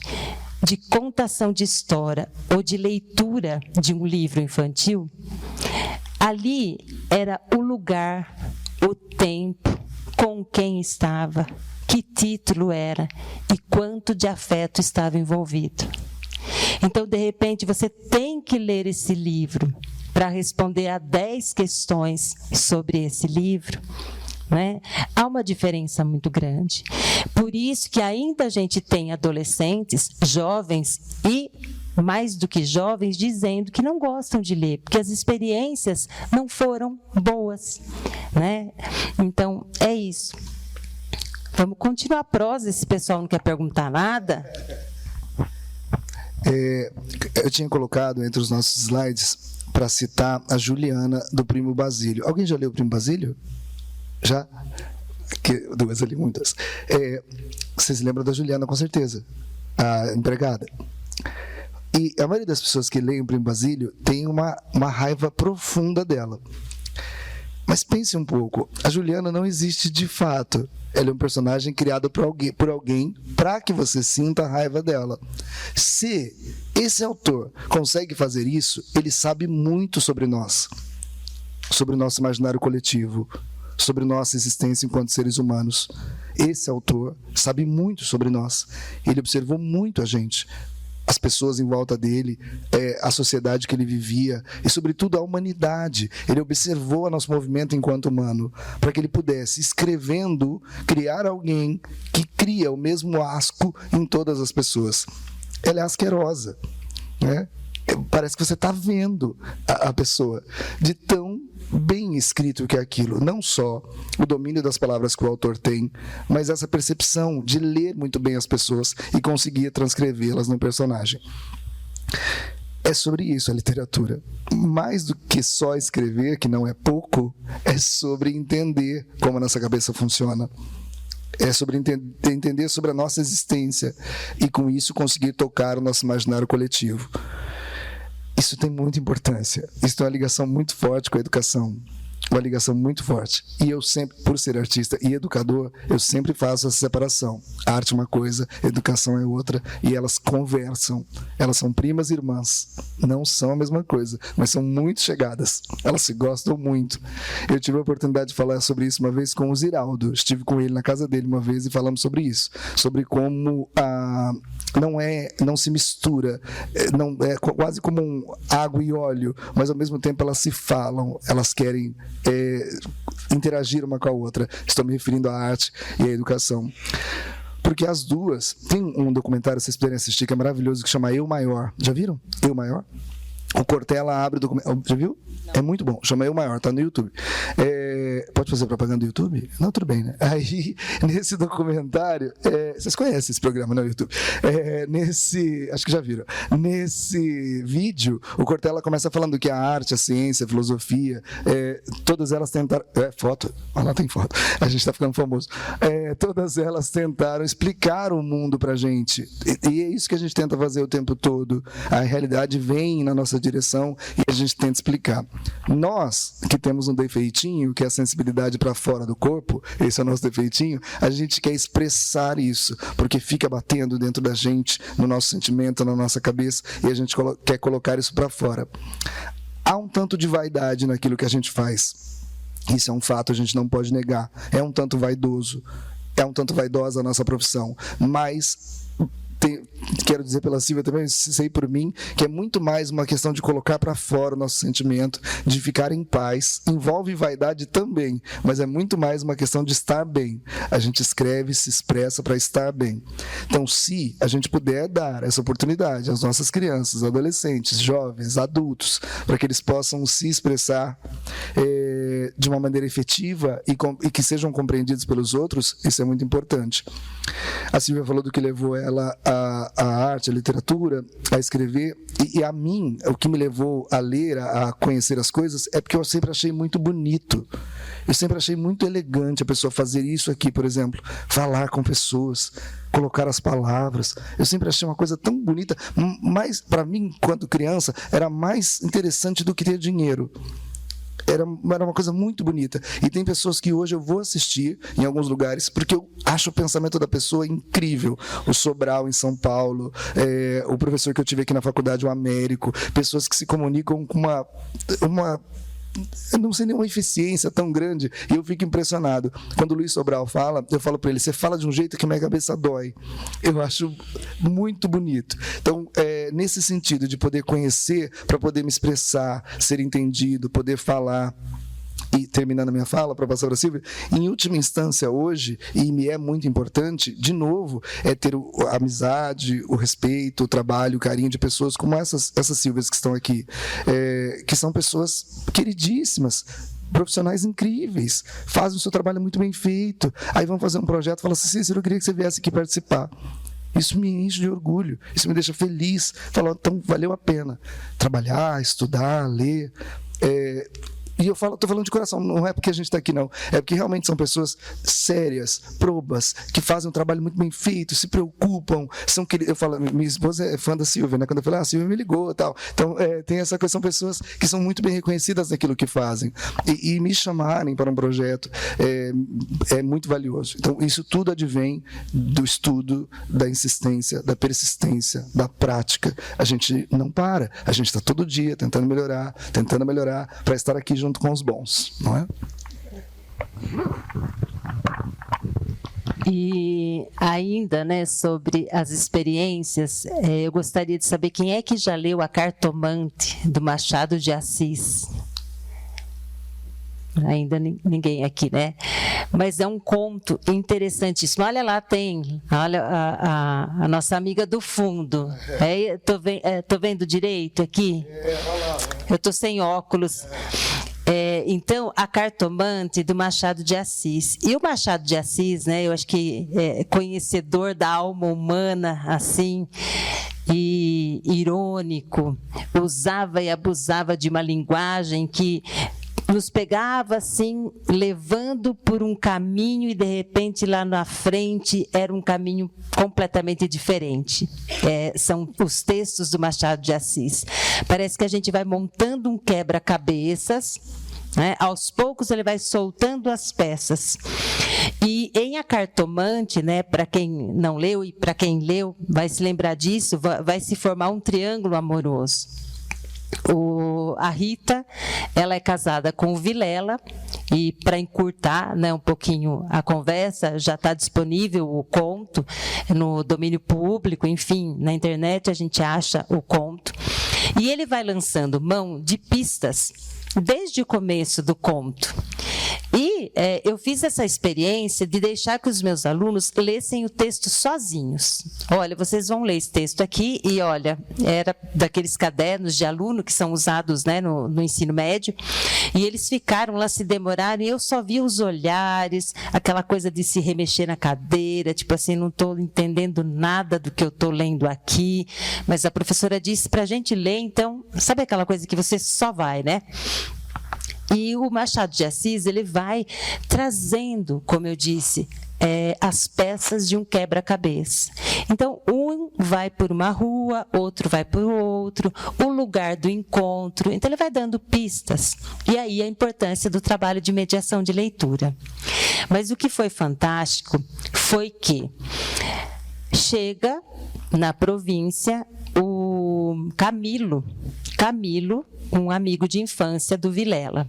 de contação de história ou de leitura de um livro infantil, ali era o lugar, o tempo, com quem estava, que título era e quanto de afeto estava envolvido. Então, de repente, você tem que ler esse livro para responder a 10 questões sobre esse livro. Né? Há uma diferença muito grande. Por isso que ainda a gente tem adolescentes, jovens e, mais do que jovens, dizendo que não gostam de ler, porque as experiências não foram boas. Né? Então, é isso. Vamos continuar a prosa, esse pessoal não quer perguntar nada. Eu tinha colocado entre os nossos slides para citar a Juliana do Primo Basílio. Alguém já leu o Primo Basílio? Já? Duas ali, muitas. Vocês lembram da Juliana, com certeza, a empregada. E a maioria das pessoas que leem o Primo Basílio tem uma raiva profunda dela. Mas pense um pouco, a Juliana não existe de fato. Ela é um personagem criado por alguém para que você sinta a raiva dela. Se esse autor consegue fazer isso, ele sabe muito sobre nós, sobre o nosso imaginário coletivo, sobre nossa existência enquanto seres humanos. Esse autor sabe muito sobre nós. Ele observou muito a gente, as pessoas em volta dele, a sociedade que ele vivia e, sobretudo, a humanidade. Ele observou o nosso movimento enquanto humano para que ele pudesse, escrevendo, criar alguém que cria o mesmo asco em todas as pessoas. Ela é asquerosa, né? Parece que você está vendo a pessoa, de tão bem escrito que é aquilo. Não só o domínio das palavras que o autor tem, mas essa percepção de ler muito bem as pessoas e conseguir transcrevê-las no personagem. É sobre isso a literatura. Mais do que só escrever, que não é pouco, é sobre entender como a nossa cabeça funciona. É sobre entender sobre a nossa existência e, com isso, conseguir tocar o nosso imaginário coletivo. Isso tem muita importância. Isso tem uma ligação muito forte com a educação. Uma ligação muito forte. E eu sempre, por ser artista e educador, eu sempre faço essa separação. A arte é uma coisa, a educação é outra, e elas conversam. Elas são primas e irmãs. Não são a mesma coisa, mas são muito chegadas. Elas se gostam muito. Eu tive a oportunidade de falar sobre isso uma vez com o Ziraldo. Estive com ele na casa dele uma vez e falamos sobre isso. Sobre como não se mistura, não é quase como água e óleo, mas ao mesmo tempo elas se falam, elas querem interagir uma com a outra. Estou me referindo à arte e à educação. Porque as duas... Tem um documentário, vocês puderem assistir, que é maravilhoso, que chama Eu Maior. Já viram? Eu Maior? O Cortella abre o documentário. Já viu? Não. É muito bom. Chama Eu Maior, tá no YouTube. Pode fazer propaganda do YouTube? Não, tudo bem, né? Aí, nesse documentário... vocês conhecem esse programa no YouTube? Acho que já viram. Nesse vídeo, o Cortella começa falando que a arte, a ciência, a filosofia, todas elas tentaram... foto. Lá tem foto. A gente está ficando famoso. Todas elas tentaram explicar o mundo pra gente. E é isso que a gente tenta fazer o tempo todo. A realidade vem na nossa direção e a gente tenta explicar. Nós, que temos um defeitinho, que é a sensibilidade para fora do corpo, esse é o nosso defeitinho, a gente quer expressar isso, porque fica batendo dentro da gente, no nosso sentimento, na nossa cabeça, e a gente quer colocar isso para fora. Há um tanto de vaidade naquilo que a gente faz. Isso é um fato, a gente não pode negar. É um tanto vaidoso, é um tanto vaidosa a nossa profissão, mas... Quero dizer pela Silvia também, sei por mim, que é muito mais uma questão de colocar para fora o nosso sentimento, de ficar em paz. Envolve vaidade também, mas é muito mais uma questão de estar bem. A gente escreve, se expressa para estar bem. Então, se a gente puder dar essa oportunidade às nossas crianças, adolescentes, jovens, adultos, para que eles possam se expressar de uma maneira efetiva e que sejam compreendidos pelos outros, isso é muito importante. A Silvia falou do que levou ela a arte, a literatura, a escrever, e a mim, o que me levou a ler, a conhecer as coisas, é porque eu sempre achei muito bonito. Eu sempre achei muito elegante a pessoa fazer isso aqui, por exemplo, falar com pessoas, colocar as palavras. Eu sempre achei uma coisa tão bonita, mas para mim, enquanto criança, era mais interessante do que ter dinheiro. Era uma coisa muito bonita. E tem pessoas que hoje eu vou assistir em alguns lugares, porque eu acho o pensamento da pessoa incrível. O Sobral, em São Paulo, o professor que eu tive aqui na faculdade, o Américo, pessoas que se comunicam com eu não sei nenhuma eficiência tão grande, e eu fico impressionado. Quando o Luiz Sobral fala, eu falo para ele, você fala de um jeito que minha cabeça dói. Eu acho muito bonito. Então, nesse sentido de poder conhecer, para poder me expressar, ser entendido, poder falar. E terminando a minha fala para a pastora Silvia, em última instância hoje, e me é muito importante, de novo, é ter a amizade, o respeito, o trabalho, o carinho de pessoas como essas Silvias que estão aqui, que são pessoas queridíssimas, profissionais incríveis, fazem o seu trabalho muito bem feito, aí vão fazer um projeto e falam assim: Cícero, eu queria que você viesse aqui participar. Isso me enche de orgulho, isso me deixa feliz, falar, então valeu a pena trabalhar, estudar, ler. E eu estou falando de coração, não é porque a gente está aqui, não. É porque realmente são pessoas sérias, probas, que fazem um trabalho muito bem feito, se preocupam, são queridas. Eu falo, minha esposa é fã da Silvia, né? Quando eu falei, a Silvia me ligou e tal. Então, tem essa coisa, são pessoas que são muito bem reconhecidas naquilo que fazem. E me chamarem para um projeto é muito valioso. Então, isso tudo advém do estudo, da insistência, da persistência, da prática. A gente não para, a gente está todo dia tentando melhorar para estar aqui junto com os bons, não é? E ainda, né, sobre as experiências, eu gostaria de saber quem é que já leu A Cartomante, do Machado de Assis. Ainda ninguém aqui, né? Mas é um conto interessantíssimo. Olha lá, olha a nossa amiga do fundo. Tô vendo direito aqui? Eu tô sem óculos. Então, A Cartomante, do Machado de Assis. E o Machado de Assis, né, eu acho que é conhecedor da alma humana, assim, e irônico, usava e abusava de uma linguagem que nos pegava assim, levando por um caminho, e de repente lá na frente era um caminho completamente diferente. São os textos do Machado de Assis. Parece que a gente vai montando um quebra-cabeças, né? Aos poucos ele vai soltando as peças. E em A Cartomante, né, para quem não leu e para quem leu, vai se lembrar disso, vai se formar um triângulo amoroso. A Rita, ela é casada com o Vilela, e para encurtar, né, um pouquinho a conversa, já está disponível o conto no domínio público, enfim, na internet a gente acha o conto. E ele vai lançando mão de pistas desde o começo do conto. E eu fiz essa experiência de deixar que os meus alunos lessem o texto sozinhos. Olha, vocês vão ler esse texto aqui, e olha, era daqueles cadernos de aluno que são usados, né, no ensino médio, e eles ficaram lá, se demoraram, e eu só via os olhares, aquela coisa de se remexer na cadeira, tipo assim, não estou entendendo nada do que eu estou lendo aqui, mas a professora disse para a gente ler, então, sabe aquela coisa que você só vai, né? E o Machado de Assis, ele vai trazendo, como eu disse, as peças de um quebra-cabeça. Então, um vai por uma rua, outro vai por outro, o lugar do encontro. Então, ele vai dando pistas. E aí a importância do trabalho de mediação de leitura. Mas o que foi fantástico foi que chega na província o Camilo, um amigo de infância do Vilela.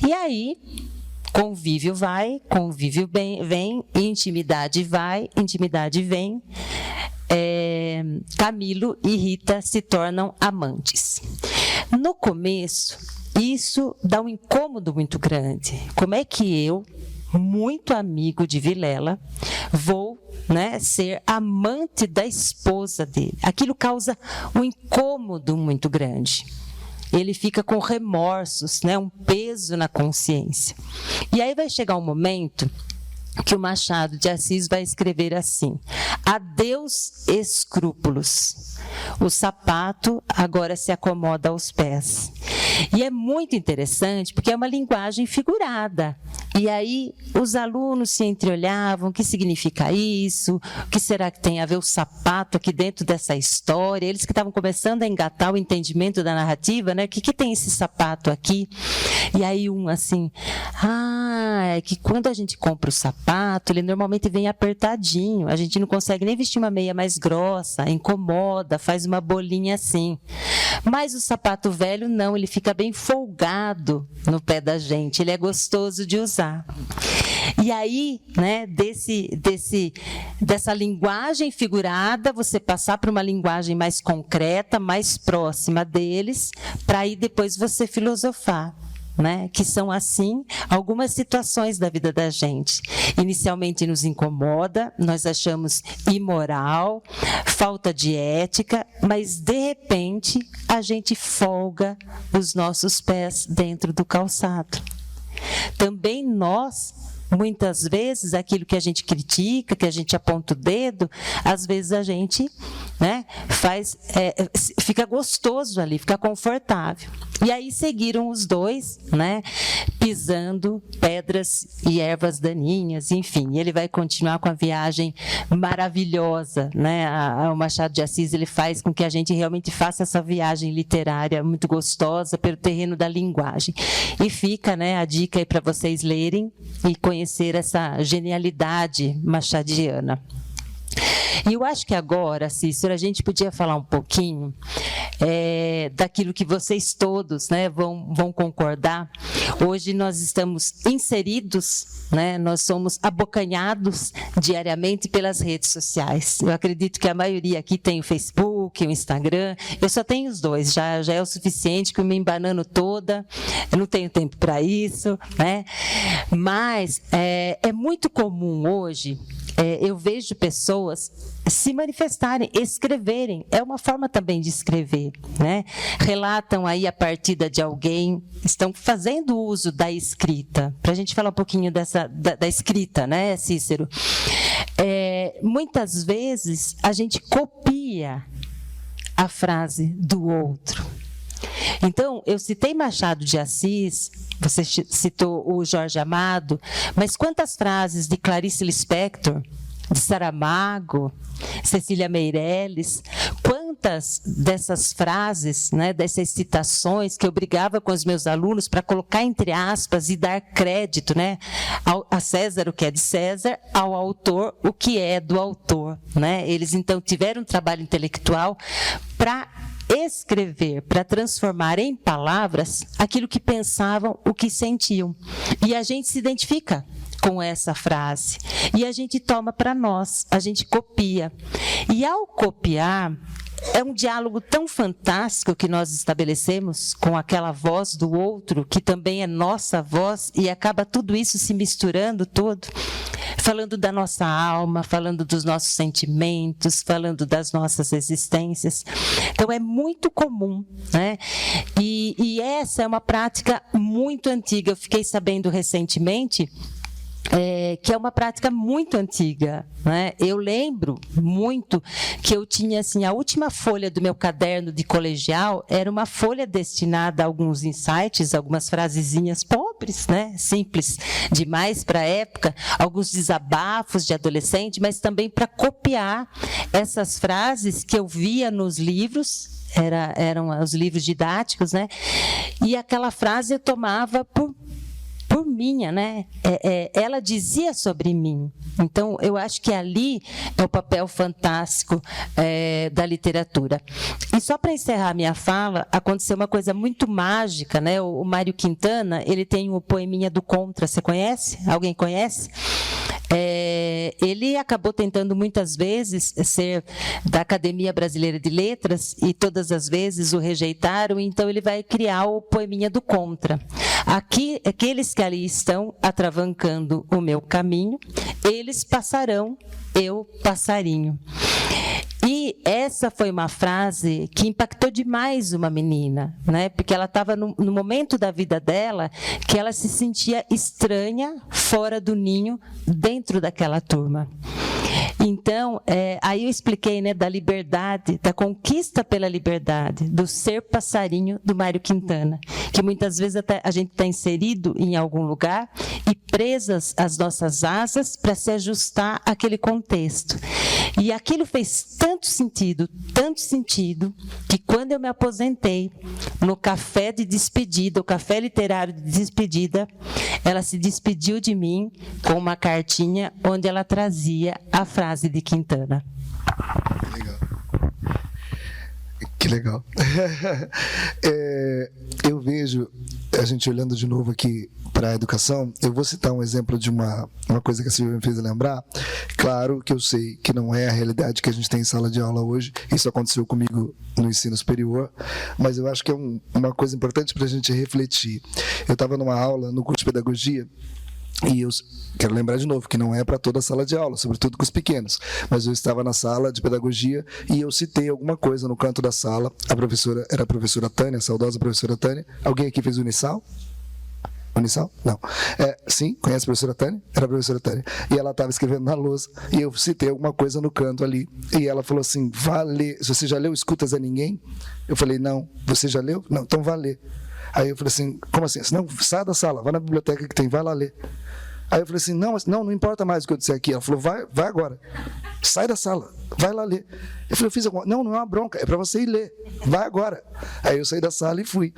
E aí, convívio vai, convívio vem, intimidade vai, intimidade vem. Camilo e Rita se tornam amantes. No começo, isso dá um incômodo muito grande. Como é que eu, muito amigo de Vilela, vou, né, ser amante da esposa dele? Aquilo causa um incômodo muito grande. Ele fica com remorsos, né, um peso na consciência. E aí vai chegar um momento que o Machado de Assis vai escrever assim: adeus escrúpulos, o sapato agora se acomoda aos pés. E é muito interessante, porque é uma linguagem figurada. E aí os alunos se entreolhavam: o que significa isso? O que será que tem a ver o sapato aqui dentro dessa história? Eles que estavam começando a engatar o entendimento da narrativa, né? O que tem esse sapato aqui? E aí um assim: é que quando a gente compra o sapato, ele normalmente vem apertadinho, a gente não consegue nem vestir uma meia mais grossa, incomoda, faz uma bolinha assim. Mas o sapato velho não, ele fica bem folgado no pé da gente, ele é gostoso de usar. usar. E aí, né, dessa linguagem figurada, você passar para uma linguagem mais concreta, mais próxima deles, para aí depois você filosofar. Né, que são, assim, algumas situações da vida da gente. Inicialmente nos incomoda, nós achamos imoral, falta de ética, mas, de repente, a gente folga os nossos pés dentro do calçado. Também nós, muitas vezes, aquilo que a gente critica, que a gente aponta o dedo, às vezes a gente, né, fica gostoso ali, fica confortável. E aí seguiram os dois, né, pisando pedras e ervas daninhas, enfim. Ele vai continuar com a viagem maravilhosa, né? O Machado de Assis, ele faz com que a gente realmente faça essa viagem literária muito gostosa pelo terreno da linguagem. E fica, né, a dica aí para vocês lerem e conhecer essa genialidade machadiana. E eu acho que agora, Cícero, a gente podia falar um pouquinho daquilo que vocês todos, né, vão concordar. Hoje nós estamos inseridos, né, nós somos abocanhados diariamente pelas redes sociais. Eu acredito que a maioria aqui tem o Facebook, o Instagram. Eu só tenho os dois, já é o suficiente, que eu me embanano toda, eu não tenho tempo para isso, né? Mas é muito comum hoje, eu vejo pessoas se manifestarem, escreverem. É uma forma também de escrever, né? Relatam aí a partida de alguém, estão fazendo uso da escrita. Para a gente falar um pouquinho da escrita, né, Cícero? Muitas vezes a gente copia a frase do outro. Então, eu citei Machado de Assis, você citou o Jorge Amado, mas quantas frases de Clarice Lispector, de Saramago, Cecília Meirelles, quantas dessas frases, né, dessas citações que eu brigava com os meus alunos para colocar entre aspas e dar crédito, né, a César o que é de César, ao autor o que é do autor, né? Eles então tiveram um trabalho intelectual para escrever, para transformar em palavras aquilo que pensavam, o que sentiam. E a gente se identifica com essa frase. E a gente toma para nós, a gente copia. E ao copiar, é um diálogo tão fantástico que nós estabelecemos com aquela voz do outro, que também é nossa voz, e acaba tudo isso se misturando todo, falando da nossa alma, falando dos nossos sentimentos, falando das nossas existências. Então, é muito comum, né? E essa é uma prática muito antiga. Eu fiquei sabendo recentemente que é uma prática muito antiga, né? Eu lembro muito que eu tinha, assim, a última folha do meu caderno de colegial era uma folha destinada a alguns insights, algumas frasezinhas pobres, né? Simples demais para a época, alguns desabafos de adolescente, mas também para copiar essas frases que eu via nos livros, eram os livros didáticos, né? E aquela frase eu tomava por minha, né? Ela dizia sobre mim. Então, eu acho que ali é o papel fantástico da literatura. E só para encerrar a minha fala, aconteceu uma coisa muito mágica, né? O Mário Quintana, ele tem o Poeminha do Contra. Você conhece? Alguém conhece? Ele acabou tentando muitas vezes ser da Academia Brasileira de Letras e todas as vezes o rejeitaram, então ele vai criar o Poeminha do Contra. Aqui, aqueles que ali estão atravancando o meu caminho, eles passarão, eu passarinho. E essa foi uma frase que impactou demais uma menina, né? Porque ela estava no momento da vida dela que ela se sentia estranha, fora do ninho, dentro daquela turma. Então, aí eu expliquei, né, da liberdade, da conquista pela liberdade, do ser passarinho do Mário Quintana, que muitas vezes até a gente está inserido em algum lugar e presas as nossas asas para se ajustar àquele contexto. E aquilo fez tanto sentido, que quando eu me aposentei, no café de despedida, o café literário de despedida, ela se despediu de mim com uma cartinha onde ela trazia a frase de Quintana. Legal. Que legal. Eu vejo, a gente olhando de novo aqui para a educação, eu vou citar um exemplo de uma coisa que a Silvia me fez lembrar. Claro que eu sei que não é a realidade que a gente tem em sala de aula hoje, isso aconteceu comigo no ensino superior, mas eu acho que é uma coisa importante para a gente refletir. Eu estava numa aula no curso de pedagogia, e eu quero lembrar de novo que não é para toda a sala de aula, sobretudo com os pequenos, mas eu estava na sala de pedagogia e eu citei alguma coisa no canto da sala. A professora era a professora Tânia, a saudosa professora Tânia. Alguém aqui fez Unisal? Unisal? Não. Sim, conhece a professora Tânia? Era a professora Tânia. E ela estava escrevendo na lousa e eu citei alguma coisa no canto ali. E ela falou assim, vá ler. Você já leu Escutas a Ninguém? Eu falei, não. Você já leu? Não, então vá ler. Aí eu falei assim, como assim? Não, sai da sala, vai na biblioteca que tem, vai lá ler. Aí eu falei assim, não importa mais o que eu disser aqui. Ela falou, vai agora, sai da sala, vai lá ler. Eu falei, eu fiz alguma... Não é uma bronca, é para você ir ler, vai agora. Aí eu saí da sala e fui.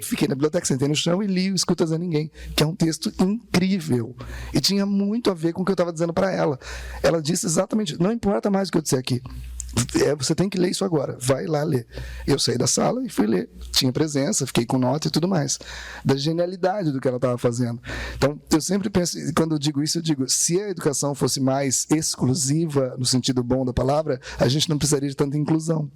Fiquei na biblioteca, sentei no chão e li o Escutas a Ninguém, que é um texto incrível. E tinha muito a ver com o que eu estava dizendo para ela. Ela disse exatamente, não importa mais o que eu disser aqui. Você tem que ler isso agora, vai lá ler. Eu saí da sala e fui ler, tinha presença, fiquei com nota e tudo mais, da genialidade do que ela estava fazendo. Então eu sempre penso, e quando eu digo isso, eu digo, se a educação fosse mais exclusiva no sentido bom da palavra, a gente não precisaria de tanta inclusão.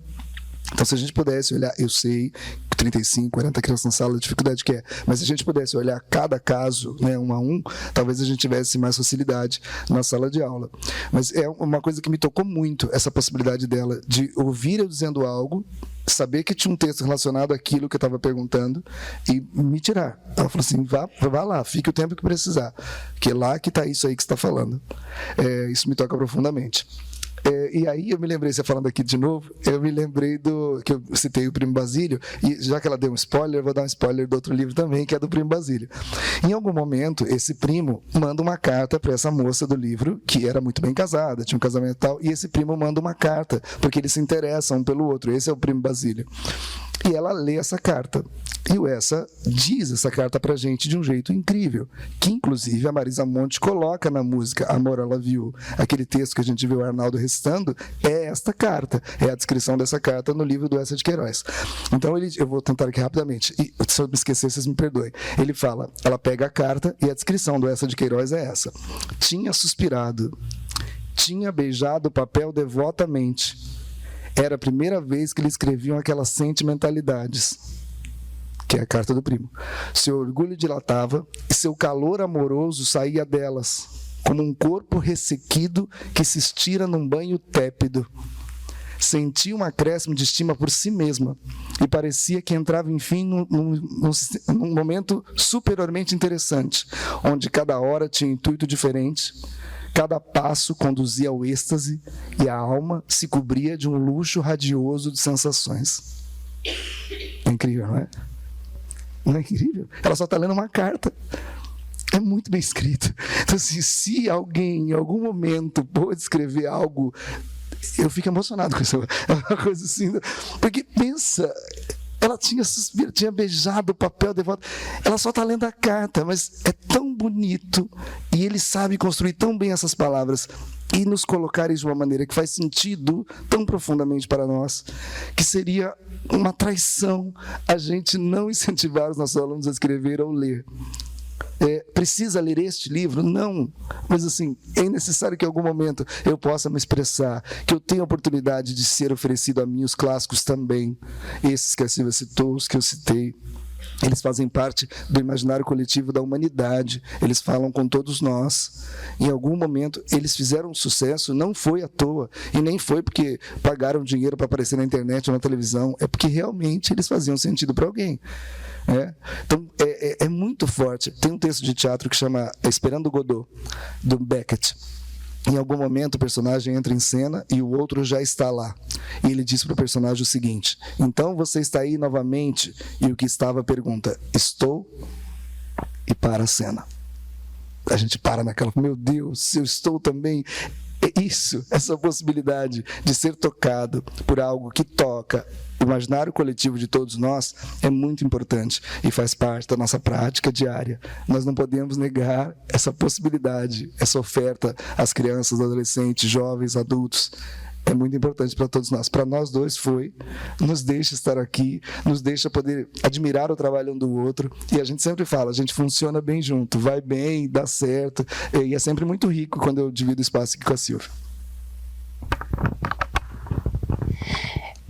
Então, se a gente pudesse olhar, eu sei que 35, 40 crianças na sala, a dificuldade que é, mas se a gente pudesse olhar cada caso, né, um a um, talvez a gente tivesse mais facilidade na sala de aula. Mas é uma coisa que me tocou muito, essa possibilidade dela de ouvir eu dizendo algo, saber que tinha um texto relacionado àquilo que eu estava perguntando e me tirar. Ela falou assim, vá lá, fique o tempo que precisar, que é lá que está isso aí que você está falando. Isso me toca profundamente. E aí eu me lembrei, você falando aqui de novo, eu me lembrei que eu citei o Primo Basílio, e já que ela deu um spoiler, eu vou dar um spoiler do outro livro também, que é do Primo Basílio. Em algum momento, esse primo manda uma carta para essa moça do livro, que era muito bem casada, tinha um casamento e tal, e esse primo manda uma carta, porque eles se interessam um pelo outro, esse é o Primo Basílio. E ela lê essa carta. E o Essa diz essa carta pra gente de um jeito incrível, que inclusive a Marisa Monte coloca na música Amor ela viu. Aquele texto que a gente viu o Arnaldo recitando é esta carta, é a descrição dessa carta no livro do Essa de Queiroz. Então eu vou tentar aqui rapidamente, e se eu me esquecer, vocês me perdoem. Ele fala, ela pega a carta e a descrição do Essa de Queiroz é essa. Tinha suspirado, tinha beijado o papel devotamente. Era a primeira vez que lhe escreviam aquelas sentimentalidades, que é a carta do primo. Seu orgulho dilatava e seu calor amoroso saía delas, como um corpo ressequido que se estira num banho tépido. Sentia um acréscimo de estima por si mesma e parecia que entrava, enfim, num momento superiormente interessante, onde cada hora tinha um intuito diferente. Cada passo conduzia ao êxtase e a alma se cobria de um luxo radioso de sensações. É incrível, não é? Não é incrível? Ela só está lendo uma carta. É muito bem escrito. Então, assim, se alguém, em algum momento, pôde escrever algo, eu fico emocionado com isso. É uma coisa assim. Porque pensa... Ela tinha beijado o papel devoto. Ela só está lendo a carta, mas é tão bonito. E ele sabe construir tão bem essas palavras e nos colocar de uma maneira que faz sentido tão profundamente para nós, que seria uma traição a gente não incentivar os nossos alunos a escrever ou ler. Precisa ler este livro? Não. Mas assim, é necessário que em algum momento eu possa me expressar, que eu tenha a oportunidade de ser oferecido a mim os clássicos também. Esses que a Silvia citou, os que eu citei. Eles fazem parte do imaginário coletivo da humanidade. Eles falam com todos nós. Em algum momento, eles fizeram sucesso, não foi à toa, e nem foi porque pagaram dinheiro para aparecer na internet ou na televisão, é porque realmente eles faziam sentido para alguém. Então, é muito forte. Tem um texto de teatro que chama Esperando Godot, do Beckett. Em algum momento, o personagem entra em cena e o outro já está lá. E ele diz para o personagem o seguinte: então você está aí novamente? E o que estava pergunta: estou? E para a cena. A gente para naquela, meu Deus, eu estou também. Isso, essa possibilidade de ser tocado por algo que toca o imaginário coletivo de todos nós é muito importante e faz parte da nossa prática diária. Nós não podemos negar essa possibilidade, essa oferta às crianças, adolescentes, jovens, adultos. é muito importante para todos nós. Para nós dois foi, nos deixa estar aqui, nos deixa poder admirar o trabalho um do outro, e a gente sempre fala, a gente funciona bem junto, vai bem, dá certo, e é sempre muito rico quando eu divido espaço aqui com a Silvia.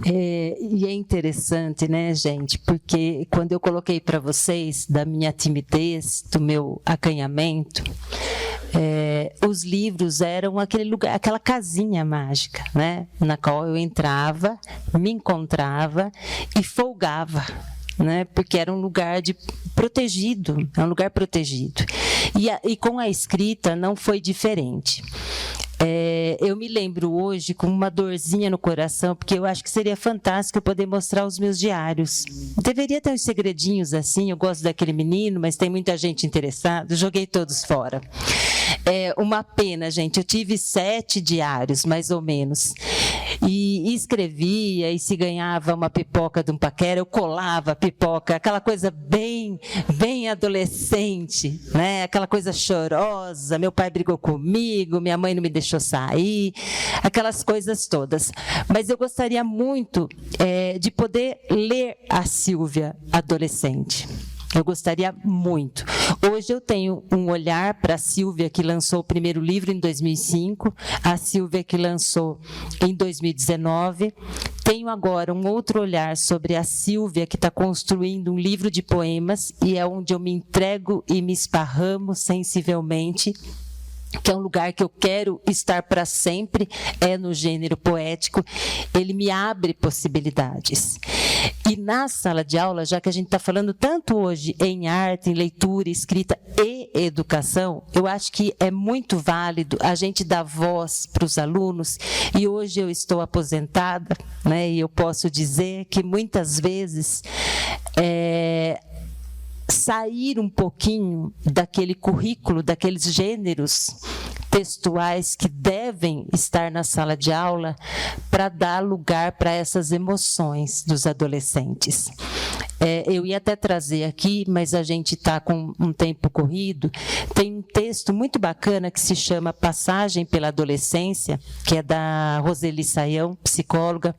E é interessante, né, gente? Porque quando eu coloquei para vocês da minha timidez, do meu acanhamento, os livros eram aquele lugar, aquela casinha mágica, né? Na qual eu entrava, me encontrava e folgava, né? Porque era um lugar protegido, é um lugar protegido. E com a escrita não foi diferente. Eu me lembro hoje com uma dorzinha no coração, porque eu acho que seria fantástico eu poder mostrar os meus diários. Deveria ter uns segredinhos assim, eu gosto daquele menino, mas tem muita gente interessada, joguei todos fora. Uma pena, gente, eu tive 7 diários, mais ou menos, e escrevia, e se ganhava uma pipoca de um paquera, eu colava a pipoca, aquela coisa bem adolescente, né? Aquela coisa chorosa, meu pai brigou comigo, minha mãe não me deixou sair, aquelas coisas todas. Mas eu gostaria muito de poder ler a Silvia adolescente. Eu gostaria muito. Hoje eu tenho um olhar para a Silvia, que lançou o primeiro livro em 2005, a Silvia que lançou em 2019. Tenho agora um outro olhar sobre a Silvia, que está construindo um livro de poemas, e é onde eu me entrego e me esparramo sensivelmente, que é um lugar que eu quero estar para sempre, no gênero poético. Ele me abre possibilidades. E na sala de aula, já que a gente está falando tanto hoje em arte, em leitura, escrita e educação, eu acho que é muito válido a gente dar voz para os alunos, e hoje eu estou aposentada, né, e eu posso dizer que muitas vezes sair um pouquinho daquele currículo, daqueles gêneros textuais que devem estar na sala de aula, para dar lugar para essas emoções dos adolescentes. Eu ia até trazer aqui, mas a gente está com um tempo corrido. Tem um texto muito bacana que se chama Passagem pela Adolescência, que é da Roseli Saião, psicóloga,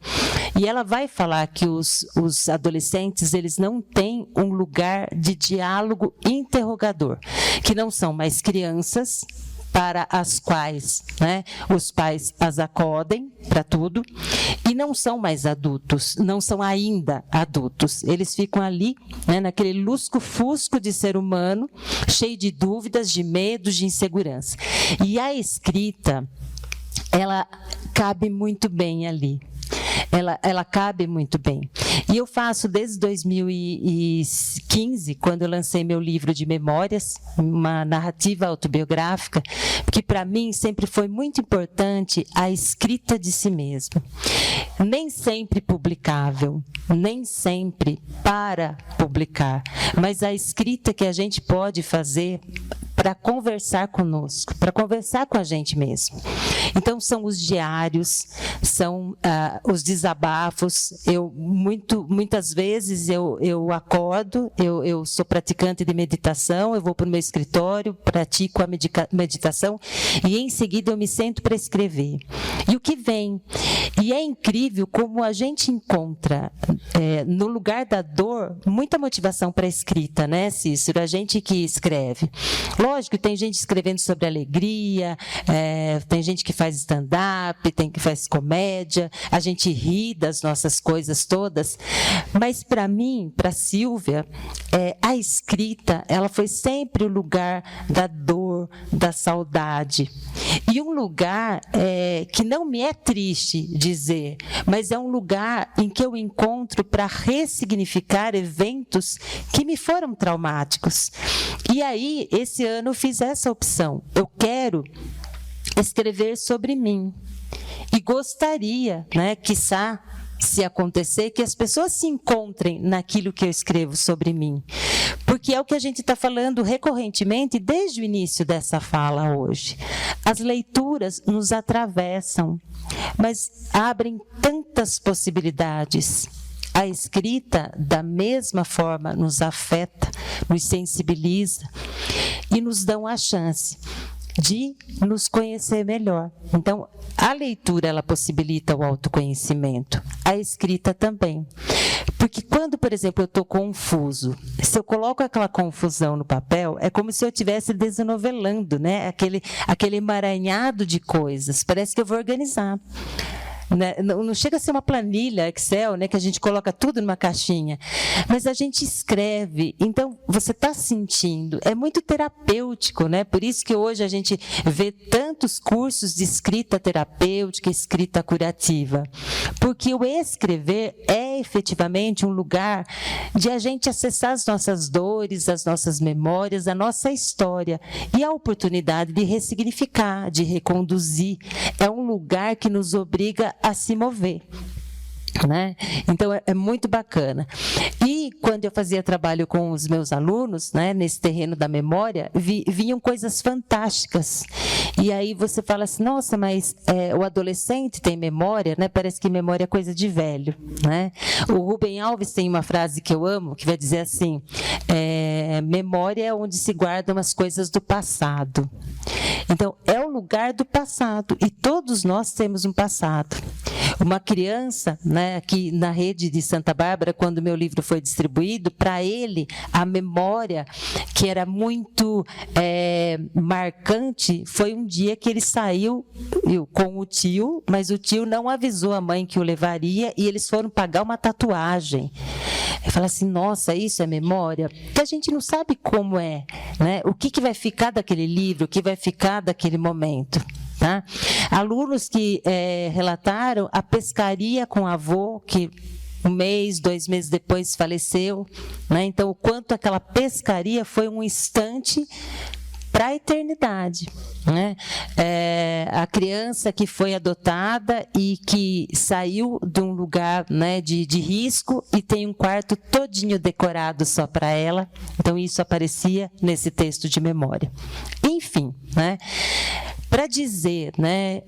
e ela vai falar que os adolescentes, eles não têm um lugar de diálogo interrogador, que não são mais crianças, para as quais, né, os pais as acodem para tudo, e não são mais adultos, não são ainda adultos. Eles ficam ali, né, naquele lusco-fusco de ser humano, cheio de dúvidas, de medos, de insegurança. E a escrita, ela cabe muito bem ali. Ela cabe muito bem. E eu faço desde 2015, quando eu lancei meu livro de memórias, uma narrativa autobiográfica, porque para mim sempre foi muito importante a escrita de si mesmo. Nem sempre publicável, nem sempre para publicar, mas a escrita que a gente pode fazer para conversar conosco, para conversar com a gente mesmo. Então, são os diários, são os desabafos. Muitas vezes eu acordo, eu sou praticante de meditação, eu vou para o meu escritório, pratico a meditação, e em seguida eu me sento para escrever. E o que vem? E é incrível como a gente encontra, no lugar da dor, muita motivação para a escrita, né, Cícero? A gente que escreve. Lógico, tem gente escrevendo sobre alegria, tem gente que faz stand-up, tem que faz comédia, a gente ri das nossas coisas todas, mas para mim, para a Silvia, a escrita, ela foi sempre o lugar da dor, da saudade, e um lugar que não me é triste dizer, mas é um lugar em que eu encontro para ressignificar eventos que me foram traumáticos. E aí, esse ano eu fiz essa opção. Eu quero escrever sobre mim. E gostaria, né, quiçá, se acontecer, que as pessoas se encontrem naquilo que eu escrevo sobre mim. Porque é o que a gente está falando recorrentemente desde o início dessa fala hoje. As leituras nos atravessam, mas abrem tantas possibilidades. A escrita, da mesma forma, nos afeta, nos sensibiliza e nos dão a chance de nos conhecer melhor. Então, a leitura, ela possibilita o autoconhecimento, a escrita também. Porque quando, por exemplo, eu estou confuso, se eu coloco aquela confusão no papel, é como se eu estivesse desenovelando, né? Aquele emaranhado de coisas. Parece que eu vou organizar. Não chega a ser uma planilha Excel, né, que a gente coloca tudo numa caixinha, mas a gente escreve. Então, você está sentindo, é muito terapêutico, né? Por isso que hoje a gente vê tantos cursos de escrita terapêutica, escrita curativa, porque o escrever é efetivamente um lugar de a gente acessar as nossas dores, as nossas memórias, a nossa história, e a oportunidade de ressignificar, de reconduzir. É um lugar que nos obriga a se mover, né? Então, é muito bacana. E quando eu fazia trabalho com os meus alunos, né, nesse terreno da memória, vinham coisas fantásticas. E aí você fala assim, nossa, mas o adolescente tem memória, né? Parece que memória é coisa de velho, né? O Rubem Alves tem uma frase que eu amo, que vai dizer assim, memória é onde se guardam as coisas do passado. Então, é o lugar do passado, e todos nós temos um passado. Uma criança, né, aqui na rede de Santa Bárbara, quando meu livro foi distribuído, para ele, a memória que era muito marcante foi um dia que ele saiu com o tio, mas o tio não avisou a mãe que o levaria, e eles foram pagar uma tatuagem. Eu falo assim, nossa, isso é memória? Porque a gente não sabe como é, né? O que vai ficar daquele livro, o que vai ficar daquele momento. Tá? Alunos que relataram a pescaria com o avô, que 1 mês, 2 meses depois faleceu, né? Então, o quanto aquela pescaria foi um instante para a eternidade, né? A criança que foi adotada e que saiu de um lugar, né, de risco, e tem um quarto todinho decorado só para ela. Então, isso aparecia nesse texto de memória. Enfim, né? Para dizer, né,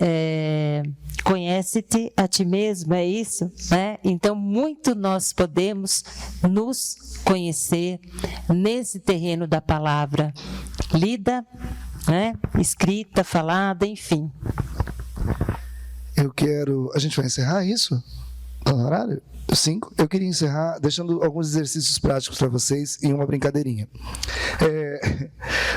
conhece-te a ti mesmo, é isso? Né? Então, muito nós podemos nos conhecer nesse terreno da palavra lida, né, escrita, falada, enfim. A gente vai encerrar isso? Está no horário? 5. Eu queria encerrar deixando alguns exercícios práticos para vocês e uma brincadeirinha.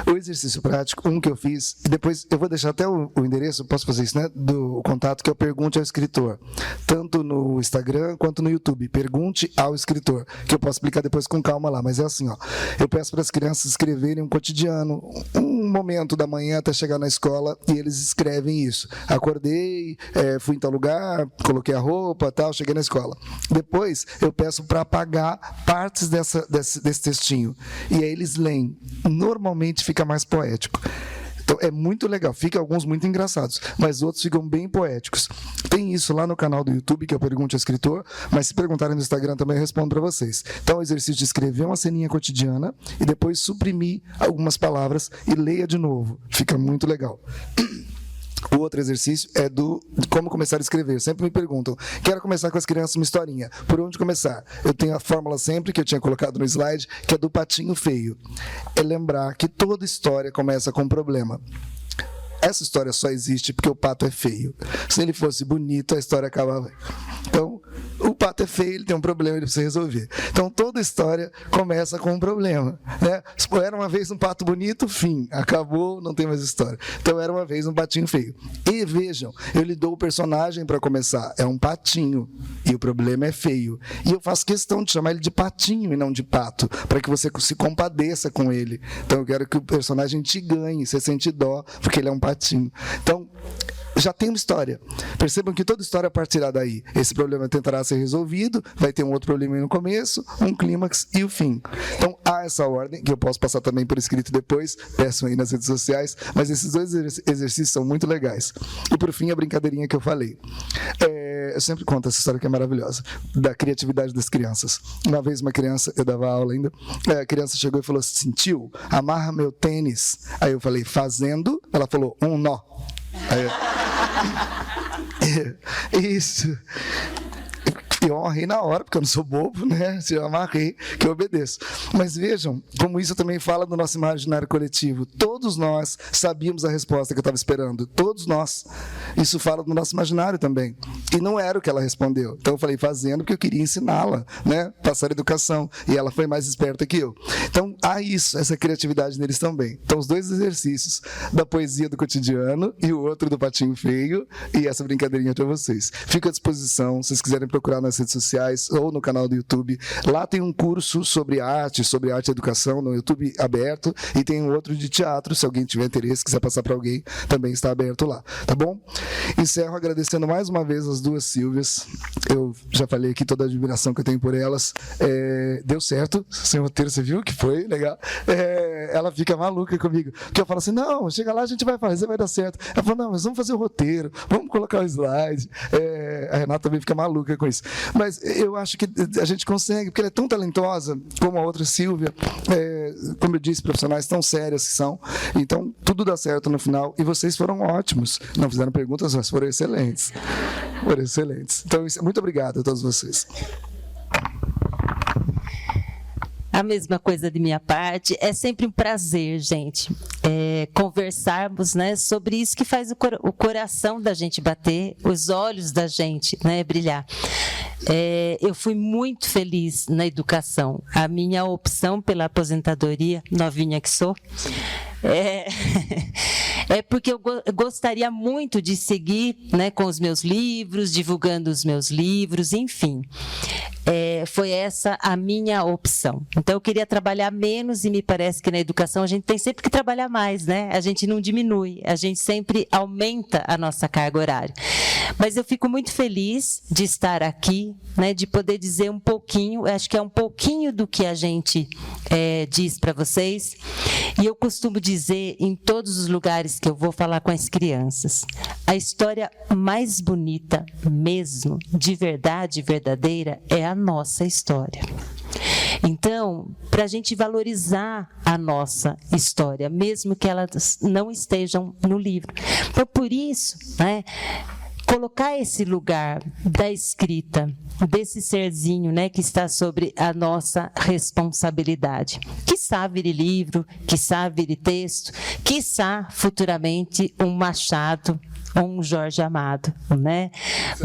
O exercício prático, um que eu fiz, e depois eu vou deixar até o endereço, posso fazer isso, né? Do contato, que é o Pergunte ao Escritor. Tanto no Instagram quanto no YouTube. Pergunte ao Escritor, que eu posso explicar depois com calma lá. Mas é assim, ó. Eu peço para as crianças escreverem um cotidiano, um momento da manhã até chegar na escola, e eles escrevem isso. Acordei, fui em tal lugar, coloquei a roupa, tal, cheguei na escola. Depois, eu peço para apagar partes desse textinho. E aí eles leem. Normalmente fica mais poético. Então, é muito legal. Fica alguns muito engraçados, mas outros ficam bem poéticos. Tem isso lá no canal do YouTube, que é o Pergunte ao Escritor, mas se perguntarem no Instagram também eu respondo para vocês. Então, o exercício de escrever uma ceninha cotidiana e depois suprimir algumas palavras e leia de novo. Fica muito legal. O outro exercício é de como começar a escrever. Sempre me perguntam, quero começar com as crianças uma historinha. Por onde começar? Eu tenho a fórmula sempre, que eu tinha colocado no slide, que é do patinho feio. É lembrar que toda história começa com um problema. Essa história só existe porque o pato é feio. Se ele fosse bonito, a história acabava. Então, o pato é feio, ele tem um problema, ele precisa resolver. Então, toda história começa com um problema, né? Era uma vez um pato bonito, fim. Acabou, não tem mais história. Então, era uma vez um patinho feio. E vejam, eu lhe dou o personagem para começar. É um patinho. E o problema é feio. E eu faço questão de chamar ele de patinho e não de pato, para que você se compadeça com ele. Então, eu quero que o personagem te ganhe, você sente dó, porque ele é um patinho. Então, já tem uma história. Percebam que toda história partirá daí. Esse problema tentará ser resolvido, vai ter um outro problema no começo, um clímax e o fim. Então, há essa ordem, que eu posso passar também por escrito depois, peçam aí nas redes sociais, mas esses dois exercícios são muito legais. E, por fim, a brincadeirinha que eu falei. Eu sempre conto essa história que é maravilhosa, da criatividade das crianças. Uma vez uma criança, eu dava aula ainda, a criança chegou e falou assim, tio, amarra meu tênis. Aí eu falei, fazendo? Ela falou, um nó. Aí eu... Isso. Eu amarrei na hora, porque eu não sou bobo, né? Se eu amarrei, que eu obedeço. Mas vejam, como isso também fala do nosso imaginário coletivo. Todos nós sabíamos a resposta que eu estava esperando. Todos nós. Isso fala do nosso imaginário também. E não era o que ela respondeu. Então eu falei, fazendo, porque eu queria ensiná-la, né? Passar educação. E ela foi mais esperta que eu. Então, há isso, essa criatividade neles também. Então, os dois exercícios, da poesia do cotidiano e o outro do patinho feio, e essa brincadeirinha para vocês. Fico à disposição, se vocês quiserem procurar nas redes sociais ou no canal do YouTube. Lá tem um curso sobre arte e educação, no YouTube aberto, e tem um outro de teatro, se alguém tiver interesse, quiser passar para alguém, também está aberto lá, tá bom? Encerro agradecendo mais uma vez as duas Sílvias. Eu já falei aqui toda a admiração que eu tenho por elas. Deu certo, sem roteiro, você viu que foi legal? Ela fica maluca comigo, porque eu falo assim, não, chega lá, a gente vai fazer, vai dar certo. Ela fala, não, mas vamos fazer o roteiro, vamos colocar o slide. A Renata também fica maluca com isso. Mas eu acho que a gente consegue, porque ela é tão talentosa como a outra Sílvia, como eu disse, profissionais tão sérias que são. Então, tudo dá certo no final. E vocês foram ótimos. Não fizeram perguntas, mas foram excelentes. Foram excelentes. Então, muito obrigado a todos vocês. A mesma coisa de minha parte. É sempre um prazer, gente, conversarmos, né, sobre isso que faz o coração da gente bater, os olhos da gente, né, brilhar. Eu fui muito feliz na educação. A minha opção pela aposentadoria, novinha que sou, porque eu gostaria muito de seguir, né, com os meus livros, divulgando os meus livros, enfim. Foi essa a minha opção. Então, eu queria trabalhar menos e me parece que na educação a gente tem sempre que trabalhar mais, né? A gente não diminui, a gente sempre aumenta a nossa carga horária. Mas eu fico muito feliz de estar aqui, né, de poder dizer um pouquinho, acho que é um pouquinho do que a gente diz para vocês. E eu costumo dizer em todos os lugares que eu vou falar com as crianças, a história mais bonita mesmo, de verdade verdadeira, é a nossa história. Então, para a gente valorizar a nossa história, mesmo que elas não estejam no livro. Então, por isso, né, colocar esse lugar da escrita, desse serzinho, né, que está sobre a nossa responsabilidade. Quiçá vire livro, quiçá vire texto, quiçá futuramente um Machado ou um Jorge Amado, né?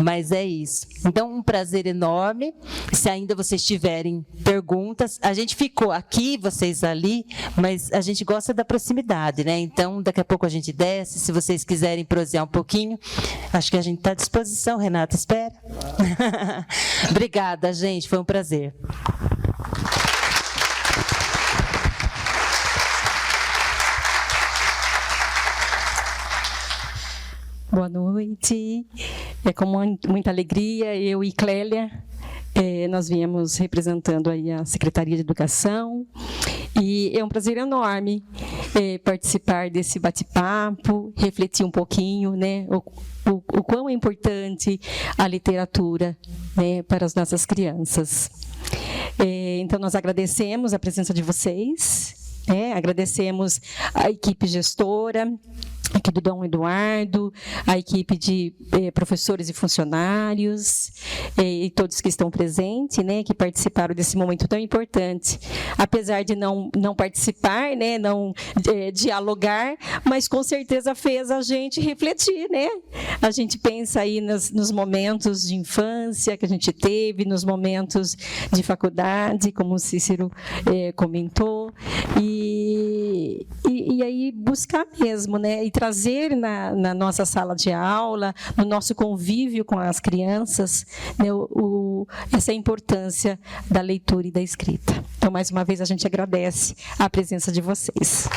Mas é isso. Então, um prazer enorme. Se ainda vocês tiverem perguntas, a gente ficou aqui, vocês ali, mas a gente gosta da proximidade, né? Então, daqui a pouco a gente desce. Se vocês quiserem prosear um pouquinho, acho que a gente está à disposição. Renata, espera. Obrigada, gente. Foi um prazer. Boa noite. Com muita alegria, eu e Clélia, nós viemos representando aí a Secretaria de Educação, e é um prazer enorme participar desse bate-papo, refletir um pouquinho, né, o quão é importante a literatura, né, para as nossas crianças. Então, nós agradecemos a presença de vocês, agradecemos a equipe gestora, aqui do Dom Eduardo, a equipe de professores e funcionários, e todos que estão presentes, né, que participaram desse momento tão importante. Apesar de não participar, né, não dialogar, mas com certeza fez a gente refletir, né? A gente pensa aí nos momentos de infância que a gente teve, nos momentos de faculdade, como o Cícero comentou, e aí buscar mesmo, né, e trazer na nossa sala de aula, no nosso convívio com as crianças, né, essa importância da leitura e da escrita. Então, mais uma vez, a gente agradece a presença de vocês.